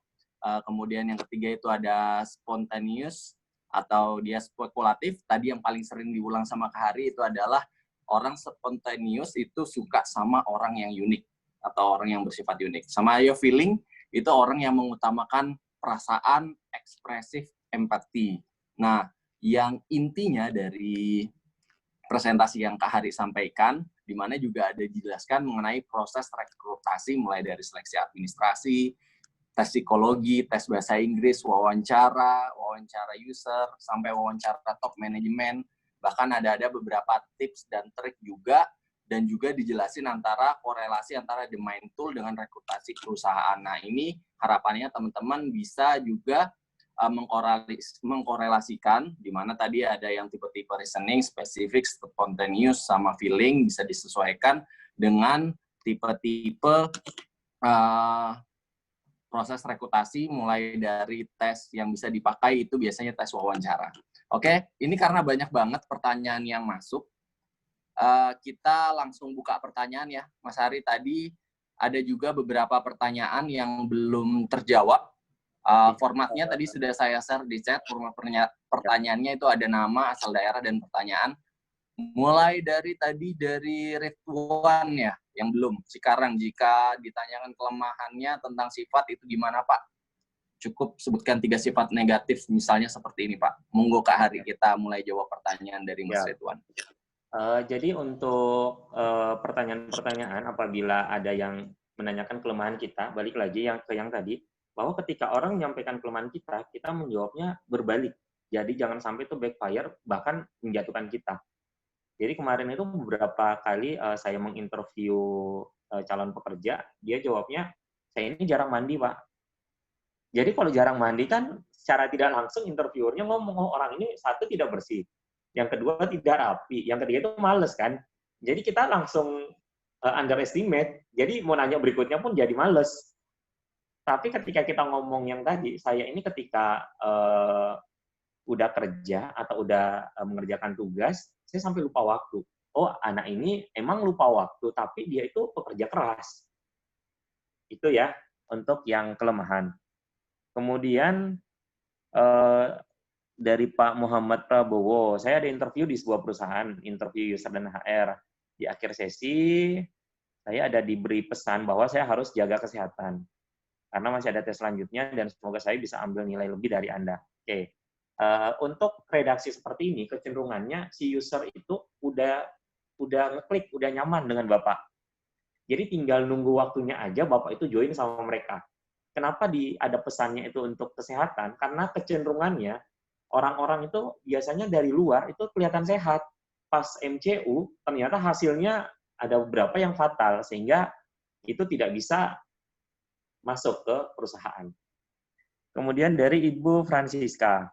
Speaker 4: Kemudian yang ketiga itu ada spontaneous, atau dia spekulatif. Tadi yang paling sering diulang sama Kak Hari itu adalah orang spontaneous itu suka sama orang yang unik, atau orang yang bersifat unik. Sama Ayo feeling, itu orang yang mengutamakan perasaan, ekspresif, empati. Nah, yang intinya dari presentasi yang Kak Hari sampaikan, di mana juga ada dijelaskan mengenai proses rekrutasi mulai dari seleksi administrasi, tes psikologi, tes bahasa Inggris, wawancara user, sampai wawancara top manajemen. Bahkan ada beberapa tips dan trik juga, dan juga dijelasin korelasi antara The Mind Tool dengan rekrutasi perusahaan. Nah, ini harapannya teman-teman bisa juga mengkorelasikan, di mana tadi ada yang tipe-tipe reasoning, spesifik, spontaneous, sama feeling, bisa disesuaikan dengan tipe-tipe proses rekrutasi, mulai dari tes yang bisa dipakai itu biasanya tes wawancara. Oke, ini karena banyak banget pertanyaan yang masuk, kita langsung buka pertanyaan ya. Mas Hari, tadi ada juga beberapa pertanyaan yang belum terjawab. Formatnya tadi sudah saya share di chat. Format pertanyaannya itu ada nama, asal daerah, dan pertanyaan. Mulai dari Ridwan ya, yang belum. Sekarang jika ditanyakan kelemahannya tentang sifat itu gimana Pak? Cukup sebutkan 3 sifat negatif, misalnya seperti ini Pak. Monggo Kak Hari, kita mulai jawab pertanyaan dari Mas Ridwan.
Speaker 1: Jadi untuk pertanyaan-pertanyaan, apabila ada yang menanyakan kelemahan kita, balik lagi ke yang tadi, bahwa ketika orang menyampaikan kelemahan kita menjawabnya berbalik. Jadi jangan sampai itu backfire, bahkan menjatuhkan kita. Jadi kemarin itu beberapa kali saya menginterview calon pekerja, dia jawabnya, saya ini jarang mandi, Pak. Jadi kalau jarang mandi kan secara tidak langsung interviewernya ngomong, oh, orang ini satu tidak bersih, yang kedua tidak rapi, yang ketiga itu males kan. Jadi kita langsung underestimate, jadi mau nanya berikutnya pun jadi males. Tapi ketika kita ngomong yang tadi, saya ini ketika udah kerja atau udah mengerjakan tugas, saya sampai lupa waktu. Oh, anak ini emang lupa waktu, tapi dia itu pekerja keras. Itu ya, untuk yang kelemahan. Kemudian dari Pak Muhammad Prabowo, saya ada interview di sebuah perusahaan, interview user dan HR. Di akhir sesi, saya ada diberi pesan bahwa saya harus jaga kesehatan. Karena masih ada tes selanjutnya, dan semoga saya bisa ambil nilai lebih dari Anda. Oke. Untuk redaksi seperti ini, kecenderungannya si user itu udah ngeklik, udah nyaman dengan Bapak. Jadi tinggal nunggu waktunya aja, Bapak itu join sama mereka. Kenapa ada pesannya itu untuk kesehatan? Karena kecenderungannya orang-orang itu biasanya dari luar itu kelihatan sehat. Pas MCU, ternyata hasilnya ada beberapa yang fatal, sehingga itu tidak bisa masuk ke perusahaan. Kemudian dari Ibu Francisca,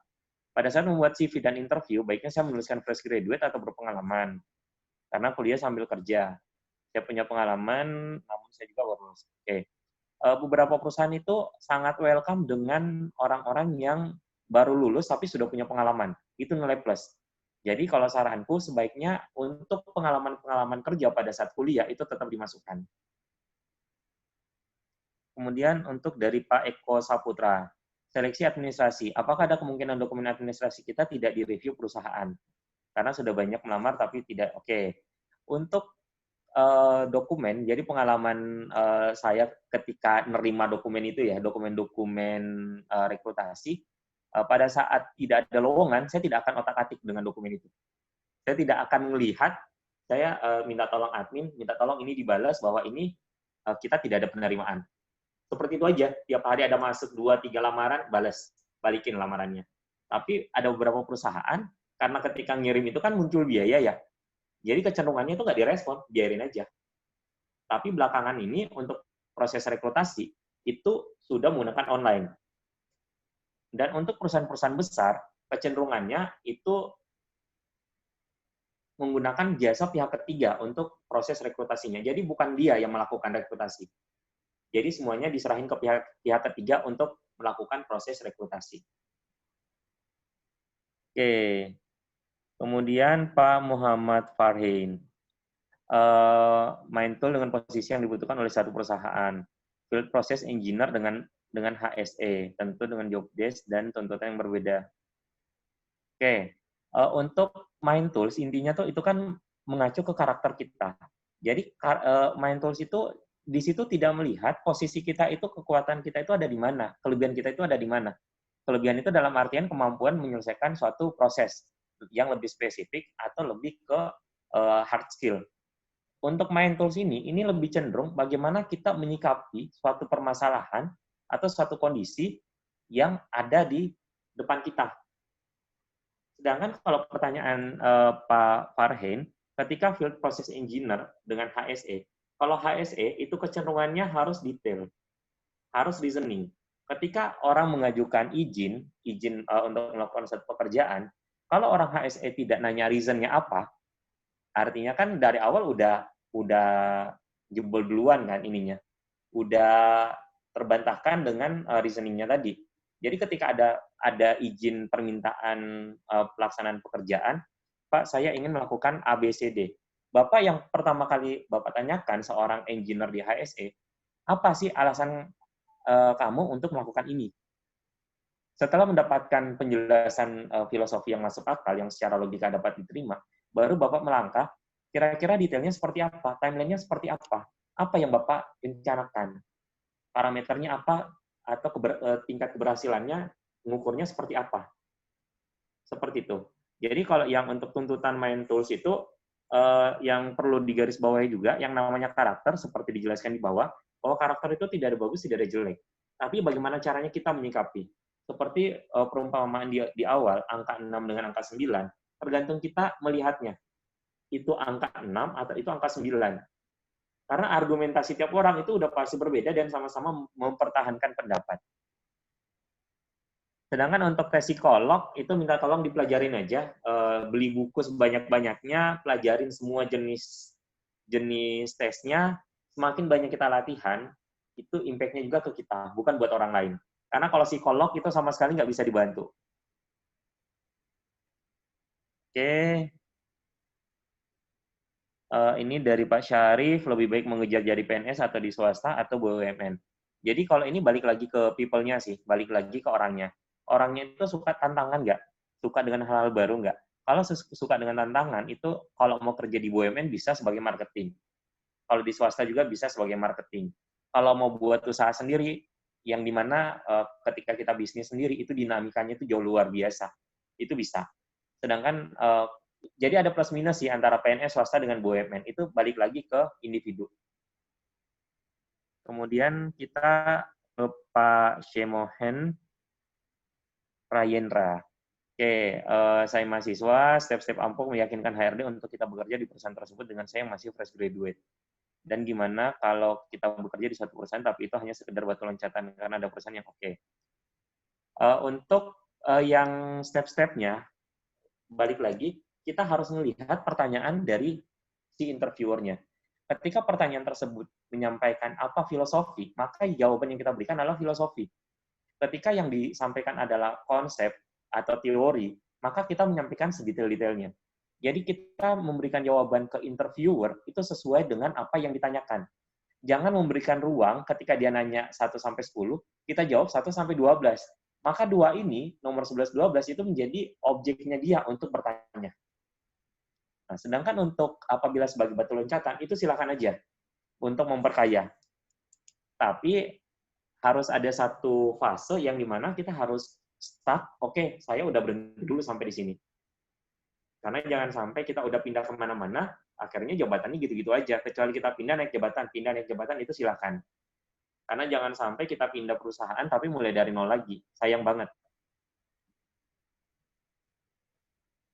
Speaker 1: pada saat membuat CV dan interview, baiknya saya menuliskan fresh graduate atau berpengalaman, karena kuliah sambil kerja. Saya punya pengalaman, namun saya juga baru lulus. Oke. Beberapa perusahaan itu sangat welcome dengan orang-orang yang baru lulus tapi sudah punya pengalaman. Itu nilai plus. Jadi kalau saranku sebaiknya untuk pengalaman-pengalaman kerja pada saat kuliah itu tetap dimasukkan. Kemudian untuk dari Pak Eko Saputra, seleksi administrasi. Apakah ada kemungkinan dokumen administrasi kita tidak direview perusahaan? Karena sudah banyak melamar tapi tidak. Oke. Untuk dokumen, jadi pengalaman saya ketika menerima dokumen itu ya, dokumen-dokumen rekrutasi, pada saat tidak ada lowongan, saya tidak akan otak-atik dengan dokumen itu. Saya tidak akan melihat, saya minta tolong admin, minta tolong ini dibalas bahwa ini kita tidak ada penerimaan. Seperti itu aja, tiap hari ada masuk 2-3 lamaran, balas, balikin lamarannya. Tapi ada beberapa perusahaan, karena ketika ngirim itu kan muncul biaya ya, jadi kecenderungannya itu nggak direspon, biarin aja. Tapi belakangan ini untuk proses rekrutasi itu sudah menggunakan online. Dan untuk perusahaan-perusahaan besar, kecenderungannya itu menggunakan jasa pihak ketiga untuk proses rekrutasinya. Jadi bukan dia yang melakukan rekrutasi. Jadi semuanya diserahin ke pihak ketiga untuk melakukan proses rekrutasi. Oke. Kemudian Pak Muhammad Farhin. Main tool dengan posisi yang dibutuhkan oleh satu perusahaan. Field process engineer dengan HSE, tentu dengan job desk dan tuntutan yang berbeda. Oke. Untuk main tools intinya tuh itu kan mengacu ke karakter kita. Jadi main tools itu di situ tidak melihat posisi kita itu, kekuatan kita itu ada di mana, kelebihan kita itu ada di mana. Kelebihan itu dalam artian kemampuan menyelesaikan suatu proses yang lebih spesifik atau lebih ke hard skill. Untuk main tools ini lebih cenderung bagaimana kita menyikapi suatu permasalahan atau suatu kondisi yang ada di depan kita. Sedangkan kalau pertanyaan Pak Farhen, ketika field process engineer dengan HSE, kalau HSE itu kecenderungannya harus detail, harus reasoning. Ketika orang mengajukan izin untuk melakukan suatu pekerjaan, kalau orang HSE tidak nanya reason-nya apa, artinya kan dari awal udah jebol duluan kan ininya. Udah terbantahkan dengan reasoning-nya tadi. Jadi ketika ada izin permintaan pelaksanaan pekerjaan, Pak, saya ingin melakukan ABCD. Bapak yang pertama kali Bapak tanyakan seorang engineer di HSE, apa sih alasan kamu untuk melakukan ini? Setelah mendapatkan penjelasan filosofi yang masuk akal, yang secara logika dapat diterima, baru Bapak melangkah, kira-kira detailnya seperti apa, timeline-nya seperti apa yang Bapak rencanakan, parameternya apa, atau tingkat keberhasilannya, mengukurnya seperti apa. Seperti itu. Jadi kalau yang untuk tuntutan main tools itu, yang perlu digarisbawahi juga, yang namanya karakter, seperti dijelaskan di bawah, bahwa karakter itu tidak ada bagus, tidak ada jelek. Tapi bagaimana caranya kita menyikapi. Seperti perumpamaan di awal, angka 6 dengan angka 9, tergantung kita melihatnya. itu angka 6 atau itu angka 9. Karena argumentasi tiap orang itu udah pasti berbeda dan sama-sama mempertahankan pendapat. Sedangkan untuk tes psikolog itu minta tolong dipelajarin aja, beli buku sebanyak-banyaknya, pelajarin semua jenis tesnya. Semakin banyak kita latihan, itu impact-nya juga ke kita, bukan buat orang lain. Karena kalau psikolog itu sama sekali nggak bisa dibantu. Oke. Ini dari Pak Syarif, lebih baik mengejar jadi PNS atau di swasta atau BUMN. Jadi kalau ini balik lagi ke people-nya sih, balik lagi ke orangnya. Orangnya itu suka tantangan nggak? Suka dengan hal-hal baru nggak? Kalau suka dengan tantangan, itu kalau mau kerja di BUMN bisa sebagai marketing. Kalau di swasta juga bisa sebagai marketing. Kalau mau buat usaha sendiri, yang dimana ketika kita bisnis sendiri, itu dinamikanya itu jauh luar biasa. Itu bisa. Sedangkan jadi ada plus minus sih antara PNS swasta dengan BUMN. Itu balik lagi ke individu. Kemudian kita ke Pak Shemohen Prayendra. Oke, saya mahasiswa, step-step ampuh meyakinkan HRD untuk kita bekerja di perusahaan tersebut dengan saya yang masih fresh graduate. Dan gimana kalau kita bekerja di suatu perusahaan tapi itu hanya sekedar batu loncatan karena ada perusahaan yang oke. Untuk yang step-stepnya, balik lagi, kita harus melihat pertanyaan dari si interviewernya. Ketika pertanyaan tersebut menyampaikan apa filosofi, maka jawaban yang kita berikan adalah filosofi. Ketika yang disampaikan adalah konsep atau teori, maka kita menyampaikan sedetail-detailnya. Jadi kita memberikan jawaban ke interviewer itu sesuai dengan apa yang ditanyakan. Jangan memberikan ruang ketika dia nanya 1 sampai 10, kita jawab 1 sampai 12. Maka 2 ini, nomor 11, 12 itu menjadi objeknya dia untuk bertanya. Nah, sedangkan untuk apabila sebagai batu loncatan, itu silakan aja untuk memperkaya. Tapi harus ada satu fase yang dimana kita harus stuck, oke, saya udah berhenti dulu sampai di sini. Karena jangan sampai kita udah pindah kemana-mana, akhirnya jabatannya gitu-gitu aja. Kecuali kita pindah naik jabatan itu silakan. Karena jangan sampai kita pindah perusahaan tapi mulai dari nol lagi. Sayang banget.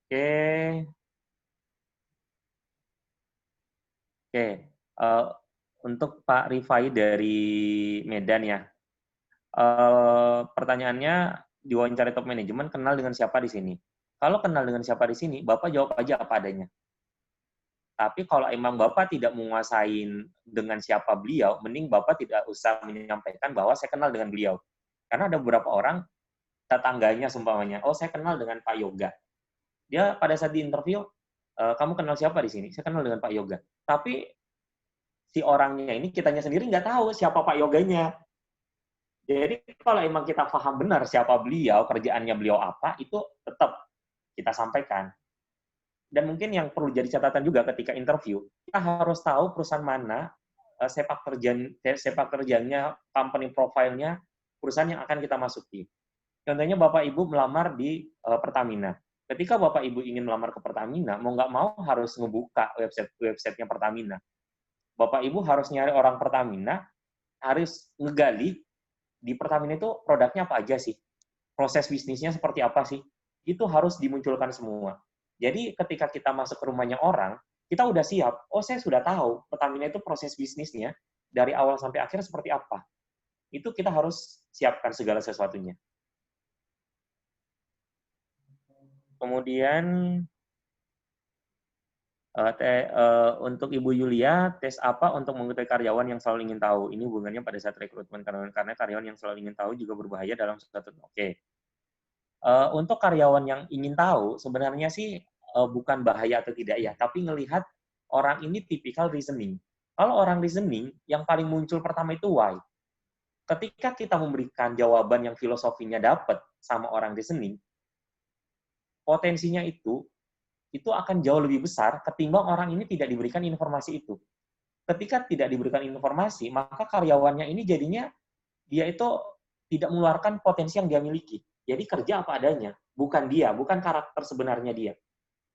Speaker 1: Oke. Oke. Untuk Pak Rifai dari Medan ya. Pertanyaannya, diwawancara top manajemen, kenal dengan siapa di sini? Kalau kenal dengan siapa di sini, Bapak jawab aja apa adanya. Tapi kalau emang Bapak tidak menguasai dengan siapa beliau, mending Bapak tidak usah menyampaikan bahwa saya kenal dengan beliau. Karena ada beberapa orang, tetangganya seumpamanya, oh saya kenal dengan Pak Yoga. Dia pada saat di interview, kamu kenal siapa di sini? Saya kenal dengan Pak Yoga. Tapi si orangnya ini, kitanya sendiri nggak tahu siapa Pak Yoganya. Jadi kalau emang kita paham benar siapa beliau, kerjaannya beliau apa, itu tetap kita sampaikan. Dan mungkin yang perlu jadi catatan juga ketika interview, kita harus tahu perusahaan mana, sepak terjangnya, company profile-nya, perusahaan yang akan kita masuki. Contohnya Bapak Ibu melamar di Pertamina. Ketika Bapak Ibu ingin melamar ke Pertamina, mau nggak mau harus ngebuka website-nya Pertamina. Bapak Ibu harus nyari orang Pertamina, harus ngegali di Pertamina itu produknya apa aja sih? Proses bisnisnya seperti apa sih? Itu harus dimunculkan semua. Jadi ketika kita masuk ke rumahnya orang, kita udah siap. Oh, saya sudah tahu Pertamina itu proses bisnisnya dari awal sampai akhir seperti apa. Itu kita harus siapkan segala sesuatunya. Kemudian untuk Ibu Yulia, tes apa untuk mengetahui karyawan yang selalu ingin tahu? Ini hubungannya pada saat rekrutmen, karena karyawan yang selalu ingin tahu juga berbahaya dalam suatu. Oke. Untuk karyawan yang ingin tahu, sebenarnya sih bukan bahaya atau tidak ya, tapi ngelihat orang ini tipikal reasoning. Kalau orang reasoning, yang paling muncul pertama itu why. Ketika kita memberikan jawaban yang filosofinya dapat sama orang reasoning, potensinya itu akan jauh lebih besar ketimbang orang ini tidak diberikan informasi itu. Ketika tidak diberikan informasi, maka karyawannya ini jadinya dia itu tidak mengeluarkan potensi yang dia miliki. Jadi kerja apa adanya, bukan karakter sebenarnya dia.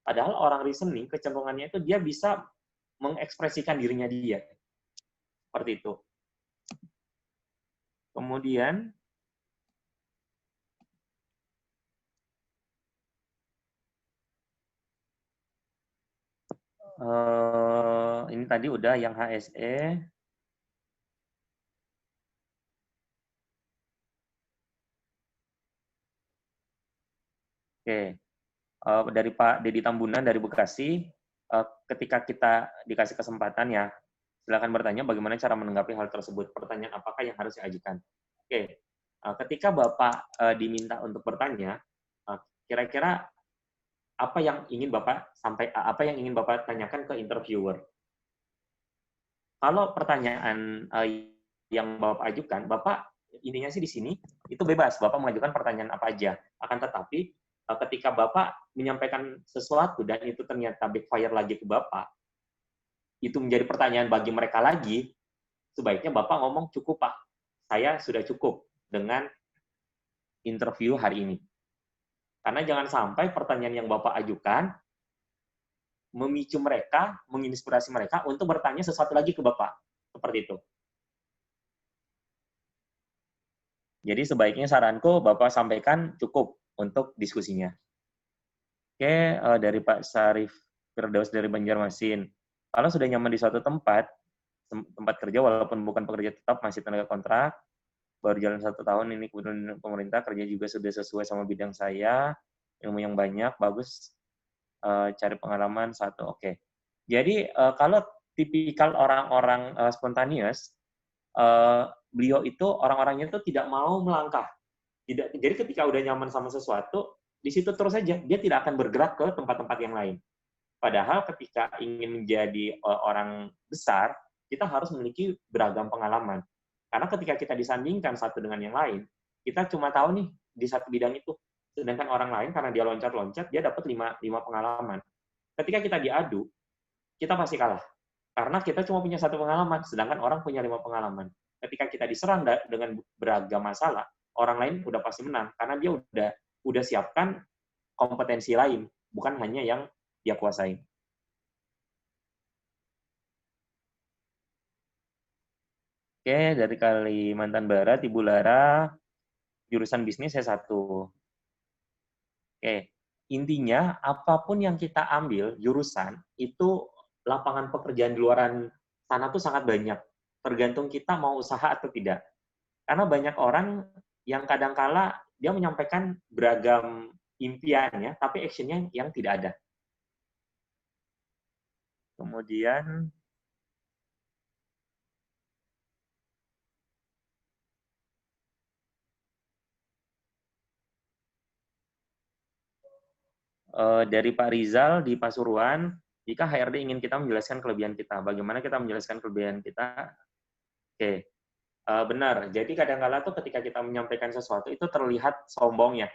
Speaker 1: Padahal orang reasoning, kecenderungannya itu dia bisa mengekspresikan dirinya dia. Seperti itu. Kemudian, Ini tadi udah yang HSE. Oke, dari Pak Dedi Tambunan dari Bekasi, ketika kita dikasih kesempatan ya, silakan bertanya bagaimana cara menanggapi hal tersebut. Pertanyaan apakah yang harus diajukan? Oke, ketika Bapak diminta untuk bertanya, kira-kira apa yang ingin Bapak tanyakan ke interviewer? Kalau pertanyaan yang Bapak ajukan, Bapak intinya sih di sini itu bebas, Bapak mengajukan pertanyaan apa aja. Akan tetapi ketika Bapak menyampaikan sesuatu dan itu ternyata backfire lagi ke Bapak, itu menjadi pertanyaan bagi mereka lagi, sebaiknya Bapak ngomong, cukup Pak, saya sudah cukup dengan interview hari ini. Karena jangan sampai pertanyaan yang Bapak ajukan memicu mereka, menginspirasi mereka untuk bertanya sesuatu lagi ke Bapak. Seperti itu. Jadi sebaiknya saranku Bapak sampaikan cukup untuk diskusinya. Oke, dari Pak Sarif Firdaus dari Banjarmasin. Kalau sudah nyaman di suatu tempat kerja walaupun bukan pekerja tetap, masih tenaga kontrak, baru jalan 1 tahun ini, kemudian pemerintah kerja juga sudah sesuai sama bidang saya, ilmu yang banyak, bagus, cari pengalaman satu, oke. Jadi kalau tipikal orang-orang spontaneous, beliau itu orang-orangnya itu tidak mau melangkah. Jadi ketika udah nyaman sama sesuatu, di situ terus saja, dia tidak akan bergerak ke tempat-tempat yang lain. Padahal ketika ingin menjadi orang besar, kita harus memiliki beragam pengalaman. Karena ketika kita disandingkan satu dengan yang lain, kita cuma tahu nih di satu bidang itu. Sedangkan orang lain karena dia loncat-loncat, dia dapat 5 pengalaman. Ketika kita diadu, kita pasti kalah. Karena kita cuma punya satu pengalaman, sedangkan orang punya 5 pengalaman. Ketika kita diserang dengan beragam masalah, orang lain udah pasti menang karena dia udah siapkan kompetensi lain, bukan hanya yang dia kuasai. Oke, dari Kalimantan Barat, Ibu Lara, jurusan bisnis S1. Oke, intinya apapun yang kita ambil jurusan, itu lapangan pekerjaan di luaran sana tuh sangat banyak. Tergantung kita mau usaha atau tidak. Karena banyak orang yang kadangkala dia menyampaikan beragam impiannya, tapi action-nya yang tidak ada. Kemudian dari Pak Rizal di Pasuruan, jika HRD ingin kita menjelaskan kelebihan kita, bagaimana kita menjelaskan kelebihan kita? Oke, benar. Jadi kadang-kala tuh ketika kita menyampaikan sesuatu itu terlihat sombong ya.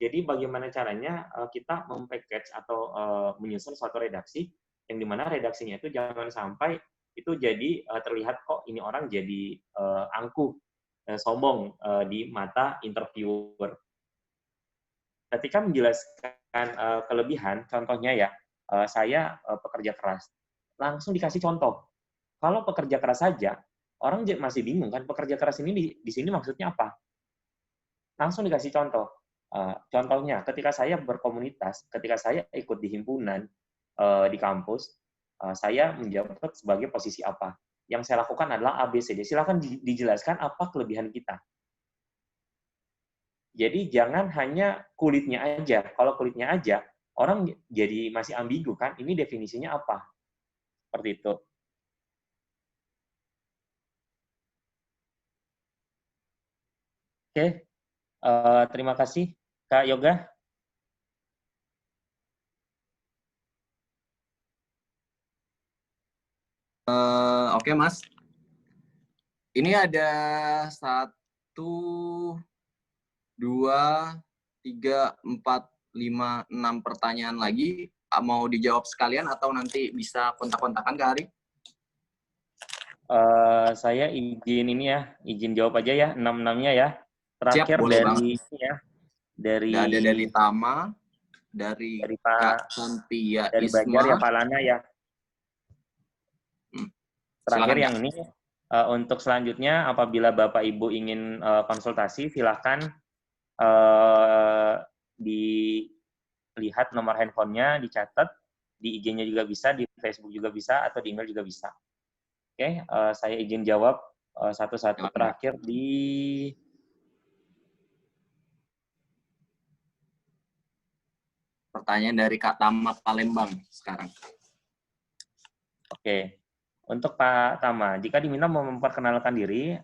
Speaker 1: Jadi bagaimana caranya kita mempackage atau menyusun suatu redaksi yang dimana redaksinya itu jangan sampai itu jadi terlihat kok ini orang jadi angkuh, sombong di mata interviewer. Ketika menjelaskan kelebihan, contohnya ya, saya pekerja keras, langsung dikasih contoh. Kalau pekerja keras saja, orang masih bingung kan, pekerja keras ini di sini maksudnya apa? Langsung dikasih contoh. Contohnya, ketika saya berkomunitas, ketika saya ikut di himpunan di kampus, saya menjabat sebagai posisi apa. Yang saya lakukan adalah ABCD. Silakan dijelaskan apa kelebihan kita. Jadi jangan hanya kulitnya aja. Kalau kulitnya aja, orang jadi masih ambigu kan, ini definisinya apa? Seperti itu. Oke, terima kasih Kak Yoga.
Speaker 4: Oke, Mas. Ini ada 1, 2, 3, 4, 5, 6 pertanyaan lagi. Mau dijawab sekalian atau nanti bisa kontak-kontakan ke Ari?
Speaker 1: Saya izin jawab aja ya, 6-6-nya ya. Terakhir
Speaker 4: Siap, boleh
Speaker 1: dari ini ya,
Speaker 4: ada dari Tama, dari Kak Santia
Speaker 1: dari
Speaker 4: Isma.
Speaker 1: Banjar ya, Pak Lana ya. Terakhir yang ini, untuk selanjutnya apabila Bapak Ibu ingin konsultasi, silahkan dilihat nomor handphonenya, dicatat, di IG-nya juga bisa, di Facebook juga bisa, atau di email juga bisa. Oke, saya izin jawab satu-satu. Terakhir di
Speaker 4: pertanyaan dari Kak Tama Palembang sekarang.
Speaker 1: Oke, untuk Pak Tama, jika diminta memperkenalkan diri,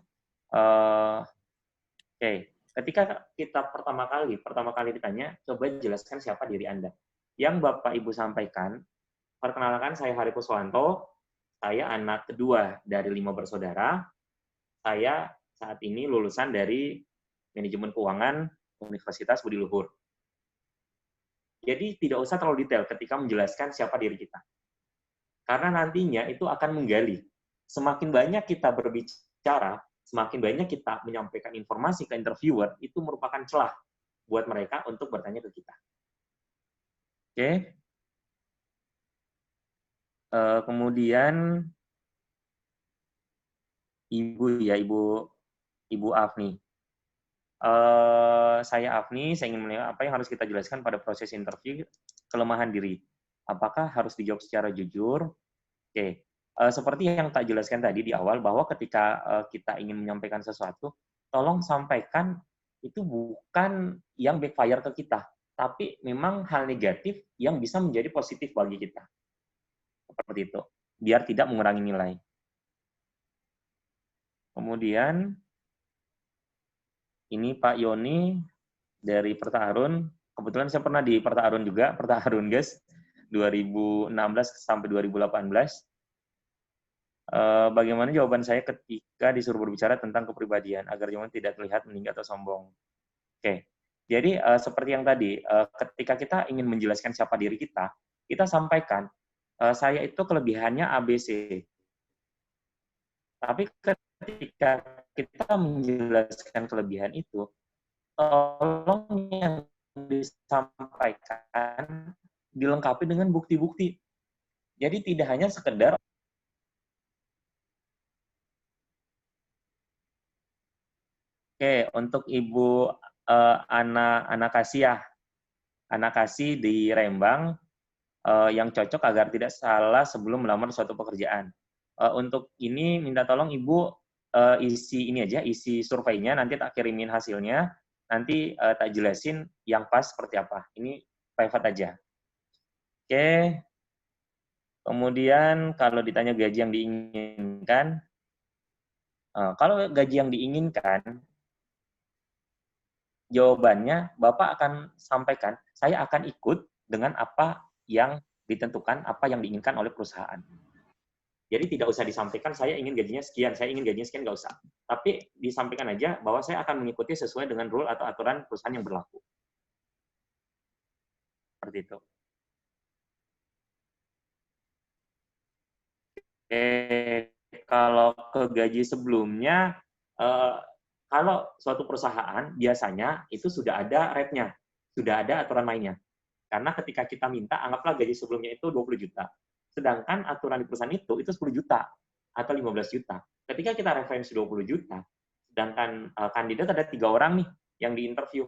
Speaker 1: oke, ketika kita pertama kali ditanya, coba jelaskan siapa diri Anda. Yang Bapak Ibu sampaikan, perkenalkan saya Hari Kuswanto, saya anak kedua dari 5 bersaudara, saya saat ini lulusan dari Manajemen Keuangan Universitas Budi Luhur. Jadi tidak usah terlalu detail ketika menjelaskan siapa diri kita. Karena nantinya itu akan menggali. Semakin banyak kita berbicara, semakin banyak kita menyampaikan informasi ke interviewer, itu merupakan celah buat mereka untuk bertanya ke kita. Oke. Kemudian Ibu Afni. Saya Afni, saya ingin menanyakan apa yang harus kita jelaskan pada proses interview kelemahan diri. Apakah harus dijawab secara jujur? Oke, seperti yang tak jelaskan tadi di awal, bahwa ketika kita ingin menyampaikan sesuatu, tolong sampaikan itu bukan yang backfire ke kita, tapi memang hal negatif yang bisa menjadi positif bagi kita. Seperti itu, biar tidak mengurangi nilai. Kemudian, ini Pak Yoni dari Perta Arun. Kebetulan saya pernah di Perta Arun juga, Perta Arun guys, 2016 sampai 2018. Bagaimana jawaban saya ketika disuruh berbicara tentang kepribadian agar jangan tidak terlihat meninggi atau sombong? Oke, jadi seperti yang tadi, ketika kita ingin menjelaskan siapa diri kita, kita sampaikan, saya itu kelebihannya ABC. Tapi ketika kita menjelaskan kelebihan itu, tolong yang disampaikan dilengkapi dengan bukti-bukti. Jadi tidak hanya sekedar Oke, untuk Ibu Ana Kasih di Rembang, yang cocok agar tidak salah sebelum melamar suatu pekerjaan. Untuk ini minta tolong Ibu isi ini aja, isi surveinya, nanti tak kirimin hasilnya, nanti tak jelasin yang pas seperti apa. Ini private aja. Oke. Kemudian kalau ditanya gaji yang diinginkan, kalau gaji yang diinginkan, jawabannya Bapak akan sampaikan, saya akan ikut dengan apa yang ditentukan, apa yang diinginkan oleh perusahaan. Jadi tidak usah disampaikan, saya ingin gajinya sekian, nggak usah. Tapi disampaikan aja bahwa saya akan mengikuti sesuai dengan rule atau aturan perusahaan yang berlaku. Seperti itu. Kalau ke gaji sebelumnya, kalau suatu perusahaan biasanya itu sudah ada rate-nya, sudah ada aturan mainnya. Karena ketika kita minta, anggaplah gaji sebelumnya itu 20 juta. Sedangkan aturan di perusahaan itu 10 juta atau 15 juta. Ketika kita referensi 20 juta, sedangkan kandidat ada 3 orang nih yang diinterview,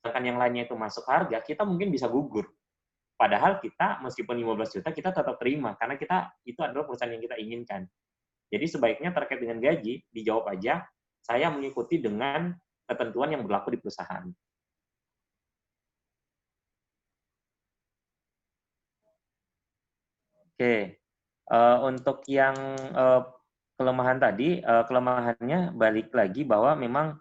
Speaker 1: sedangkan yang lainnya itu masuk harga, kita mungkin bisa gugur. Padahal kita meskipun 15 juta, kita tetap terima, karena itu adalah perusahaan yang kita inginkan. Jadi sebaiknya terkait dengan gaji, dijawab aja, saya mengikuti dengan ketentuan yang berlaku di perusahaan. Oke, untuk yang kelemahan tadi, kelemahannya balik lagi bahwa memang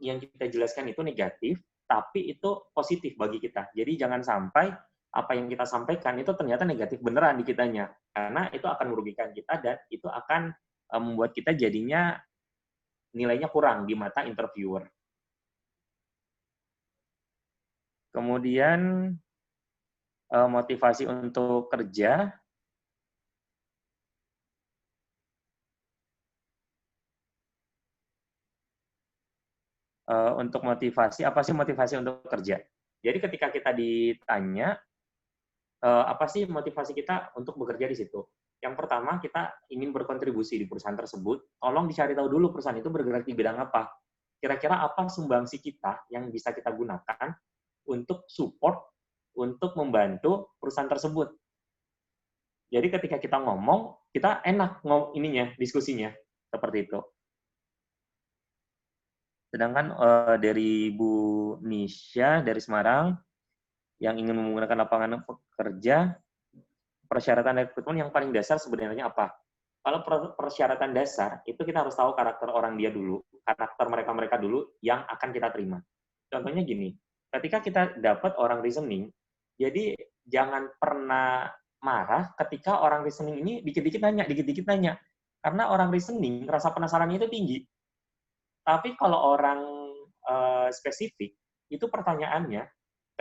Speaker 1: yang kita jelaskan itu negatif, tapi itu positif bagi kita. Jadi jangan sampai apa yang kita sampaikan itu ternyata negatif beneran di kitanya, karena itu akan merugikan kita dan itu akan membuat kita jadinya nilainya kurang di mata interviewer. Kemudian motivasi untuk kerja. Untuk motivasi, apa sih motivasi untuk kerja? Jadi ketika kita ditanya, apa sih motivasi kita untuk bekerja di situ? Yang pertama, kita ingin berkontribusi di perusahaan tersebut, tolong dicari tahu dulu perusahaan itu bergerak di bidang apa. Kira-kira apa sumbangsi kita yang bisa kita gunakan untuk support untuk membantu perusahaan tersebut. Jadi ketika kita ngomong, kita enak diskusinya seperti itu. Sedangkan dari Bu Nisha dari Semarang yang ingin menggunakan lapangan pekerja, persyaratan rekrutmen yang paling dasar sebenarnya apa? Kalau persyaratan dasar, itu kita harus tahu karakter orang dia dulu, karakter mereka dulu yang akan kita terima. Contohnya gini, ketika kita dapat orang reasoning, jadi jangan pernah marah ketika orang reasoning ini dikit-dikit nanya. Karena orang reasoning, rasa penasarannya itu tinggi. Tapi kalau orang spesifik, itu pertanyaannya,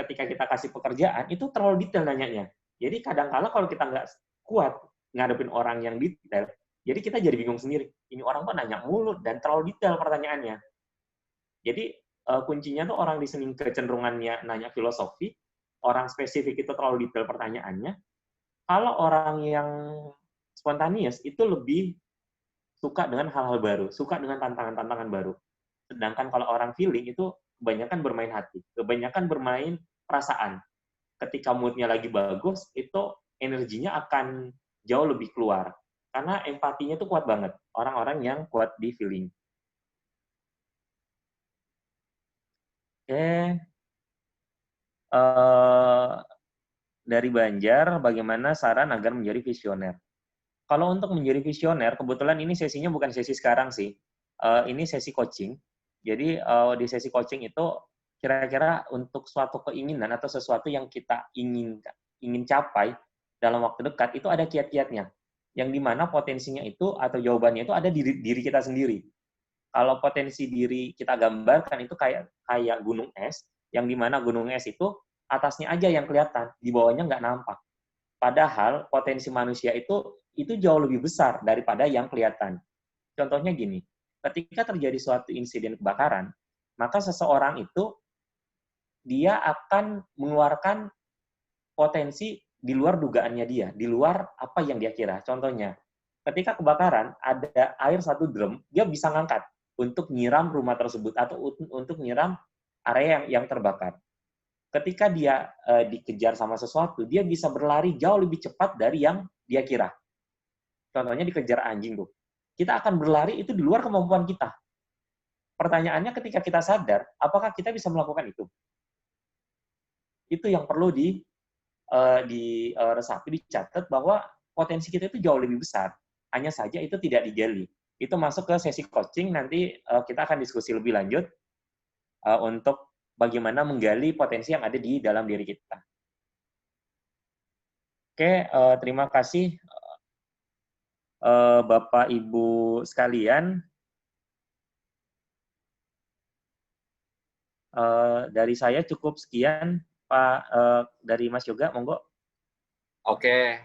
Speaker 1: ketika kita kasih pekerjaan, itu terlalu detail nanyanya. Jadi kadang-kala kalau kita nggak kuat ngadepin orang yang detail, jadi kita jadi bingung sendiri. Ini orang kok nanya mulu dan terlalu detail pertanyaannya. Jadi kuncinya tuh orang listening kecenderungannya nanya filosofi, orang spesifik itu terlalu detail pertanyaannya. Kalau orang yang spontanious itu lebih suka dengan hal-hal baru, suka dengan tantangan-tantangan baru. Sedangkan kalau orang feeling itu kebanyakan bermain hati, kebanyakan bermain perasaan. Ketika moodnya lagi bagus, itu energinya akan jauh lebih keluar. Karena empatinya tuh kuat banget. Orang-orang yang kuat di feeling. Oke. Dari Banjar, bagaimana saran agar menjadi visioner? Kalau untuk menjadi visioner, kebetulan ini sesinya bukan sesi sekarang sih. Ini sesi coaching. Jadi di sesi coaching itu kira-kira untuk suatu keinginan atau sesuatu yang kita ingin capai dalam waktu dekat itu ada kiat-kiatnya. Yang dimana potensinya itu atau jawabannya itu ada di diri kita sendiri. Kalau potensi diri kita gambarkan itu kayak gunung es, yang dimana gunung es itu atasnya aja yang kelihatan, di bawahnya nggak nampak. Padahal potensi manusia itu jauh lebih besar daripada yang kelihatan. Contohnya gini, ketika terjadi suatu insiden kebakaran, maka seseorang itu dia akan mengeluarkan potensi di luar dugaannya dia, di luar apa yang dia kira. Contohnya, ketika kebakaran, ada air 1 drum, dia bisa ngangkat untuk nyiram rumah tersebut atau untuk nyiram area yang terbakar. Ketika dia dikejar sama sesuatu, dia bisa berlari jauh lebih cepat dari yang dia kira. Contohnya dikejar anjing tuh. Kita akan berlari itu di luar kemampuan kita. Pertanyaannya ketika kita sadar, apakah kita bisa melakukan itu? Itu yang perlu diresapi, dicatat bahwa potensi kita itu jauh lebih besar. Hanya saja itu tidak digali. Itu masuk ke sesi coaching, nanti kita akan diskusi lebih lanjut untuk bagaimana menggali potensi yang ada di dalam diri kita. Oke, terima kasih Bapak Ibu sekalian. Dari saya cukup sekian, Pak. Dari Mas Yoga, monggo.
Speaker 4: Oke,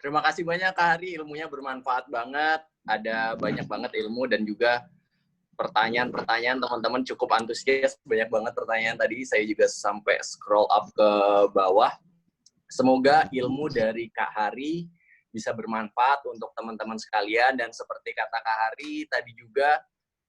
Speaker 4: terima kasih banyak Kak Hari, ilmunya bermanfaat banget, ada banyak banget ilmu dan juga pertanyaan-pertanyaan teman-teman cukup antusias, banyak banget pertanyaan tadi, saya juga sampai scroll up ke bawah. Semoga ilmu dari Kak Hari bisa bermanfaat untuk teman-teman sekalian, dan seperti kata Kak Hari tadi juga,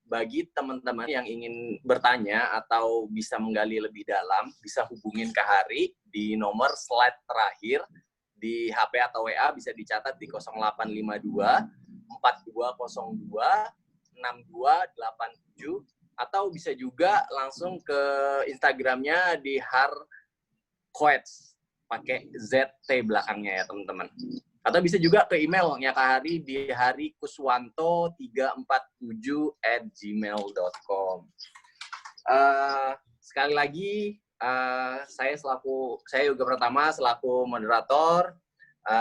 Speaker 4: bagi teman-teman yang ingin bertanya atau bisa menggali lebih dalam, bisa hubungin Kak Hari di nomor slide terakhir di HP atau WA, bisa dicatat di 0852 4202 6287, atau bisa juga langsung ke Instagramnya di Harcoets, pakai ZT belakangnya ya teman-teman. Atau bisa juga ke emailnya Kak Hari di harikuswanto347@gmail.com. Sekali lagi, saya juga pertama selaku moderator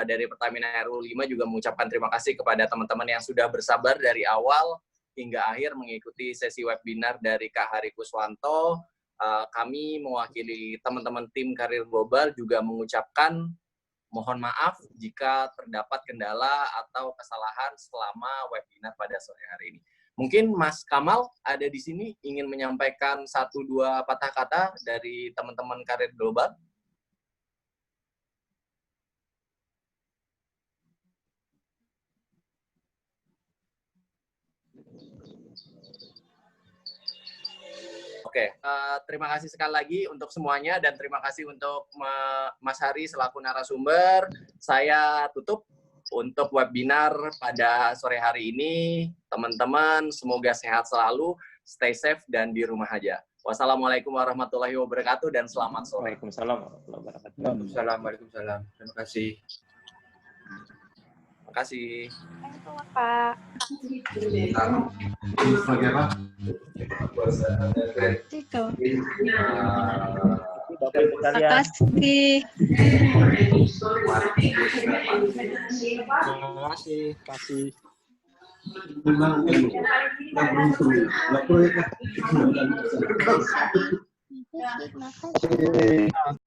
Speaker 4: dari Pertamina RU5 juga mengucapkan terima kasih kepada teman-teman yang sudah bersabar dari awal hingga akhir mengikuti sesi webinar dari Kak Hari Kuswanto. Kami mewakili teman-teman tim Karir Global juga mengucapkan mohon maaf jika terdapat kendala atau kesalahan selama webinar pada sore hari ini. Mungkin Mas Kamal ada di sini ingin menyampaikan 1-2 patah kata dari teman-teman Karir Global. Oke, terima kasih sekali lagi untuk semuanya dan terima kasih untuk Mas Hari selaku narasumber. Saya tutup untuk webinar pada sore hari ini. Teman-teman, semoga sehat selalu, stay safe, dan di rumah aja. Wassalamualaikum warahmatullahi wabarakatuh dan selamat sore.
Speaker 1: Waalaikumsalam warahmatullahi wabarakatuh.
Speaker 5: Waalaikumsalam. Terima kasih.
Speaker 4: Terima kasih.
Speaker 3: Sama Pak.
Speaker 6: Itu.
Speaker 1: Bapak Ibu sekalian.
Speaker 6: Makasih. Terima kasih.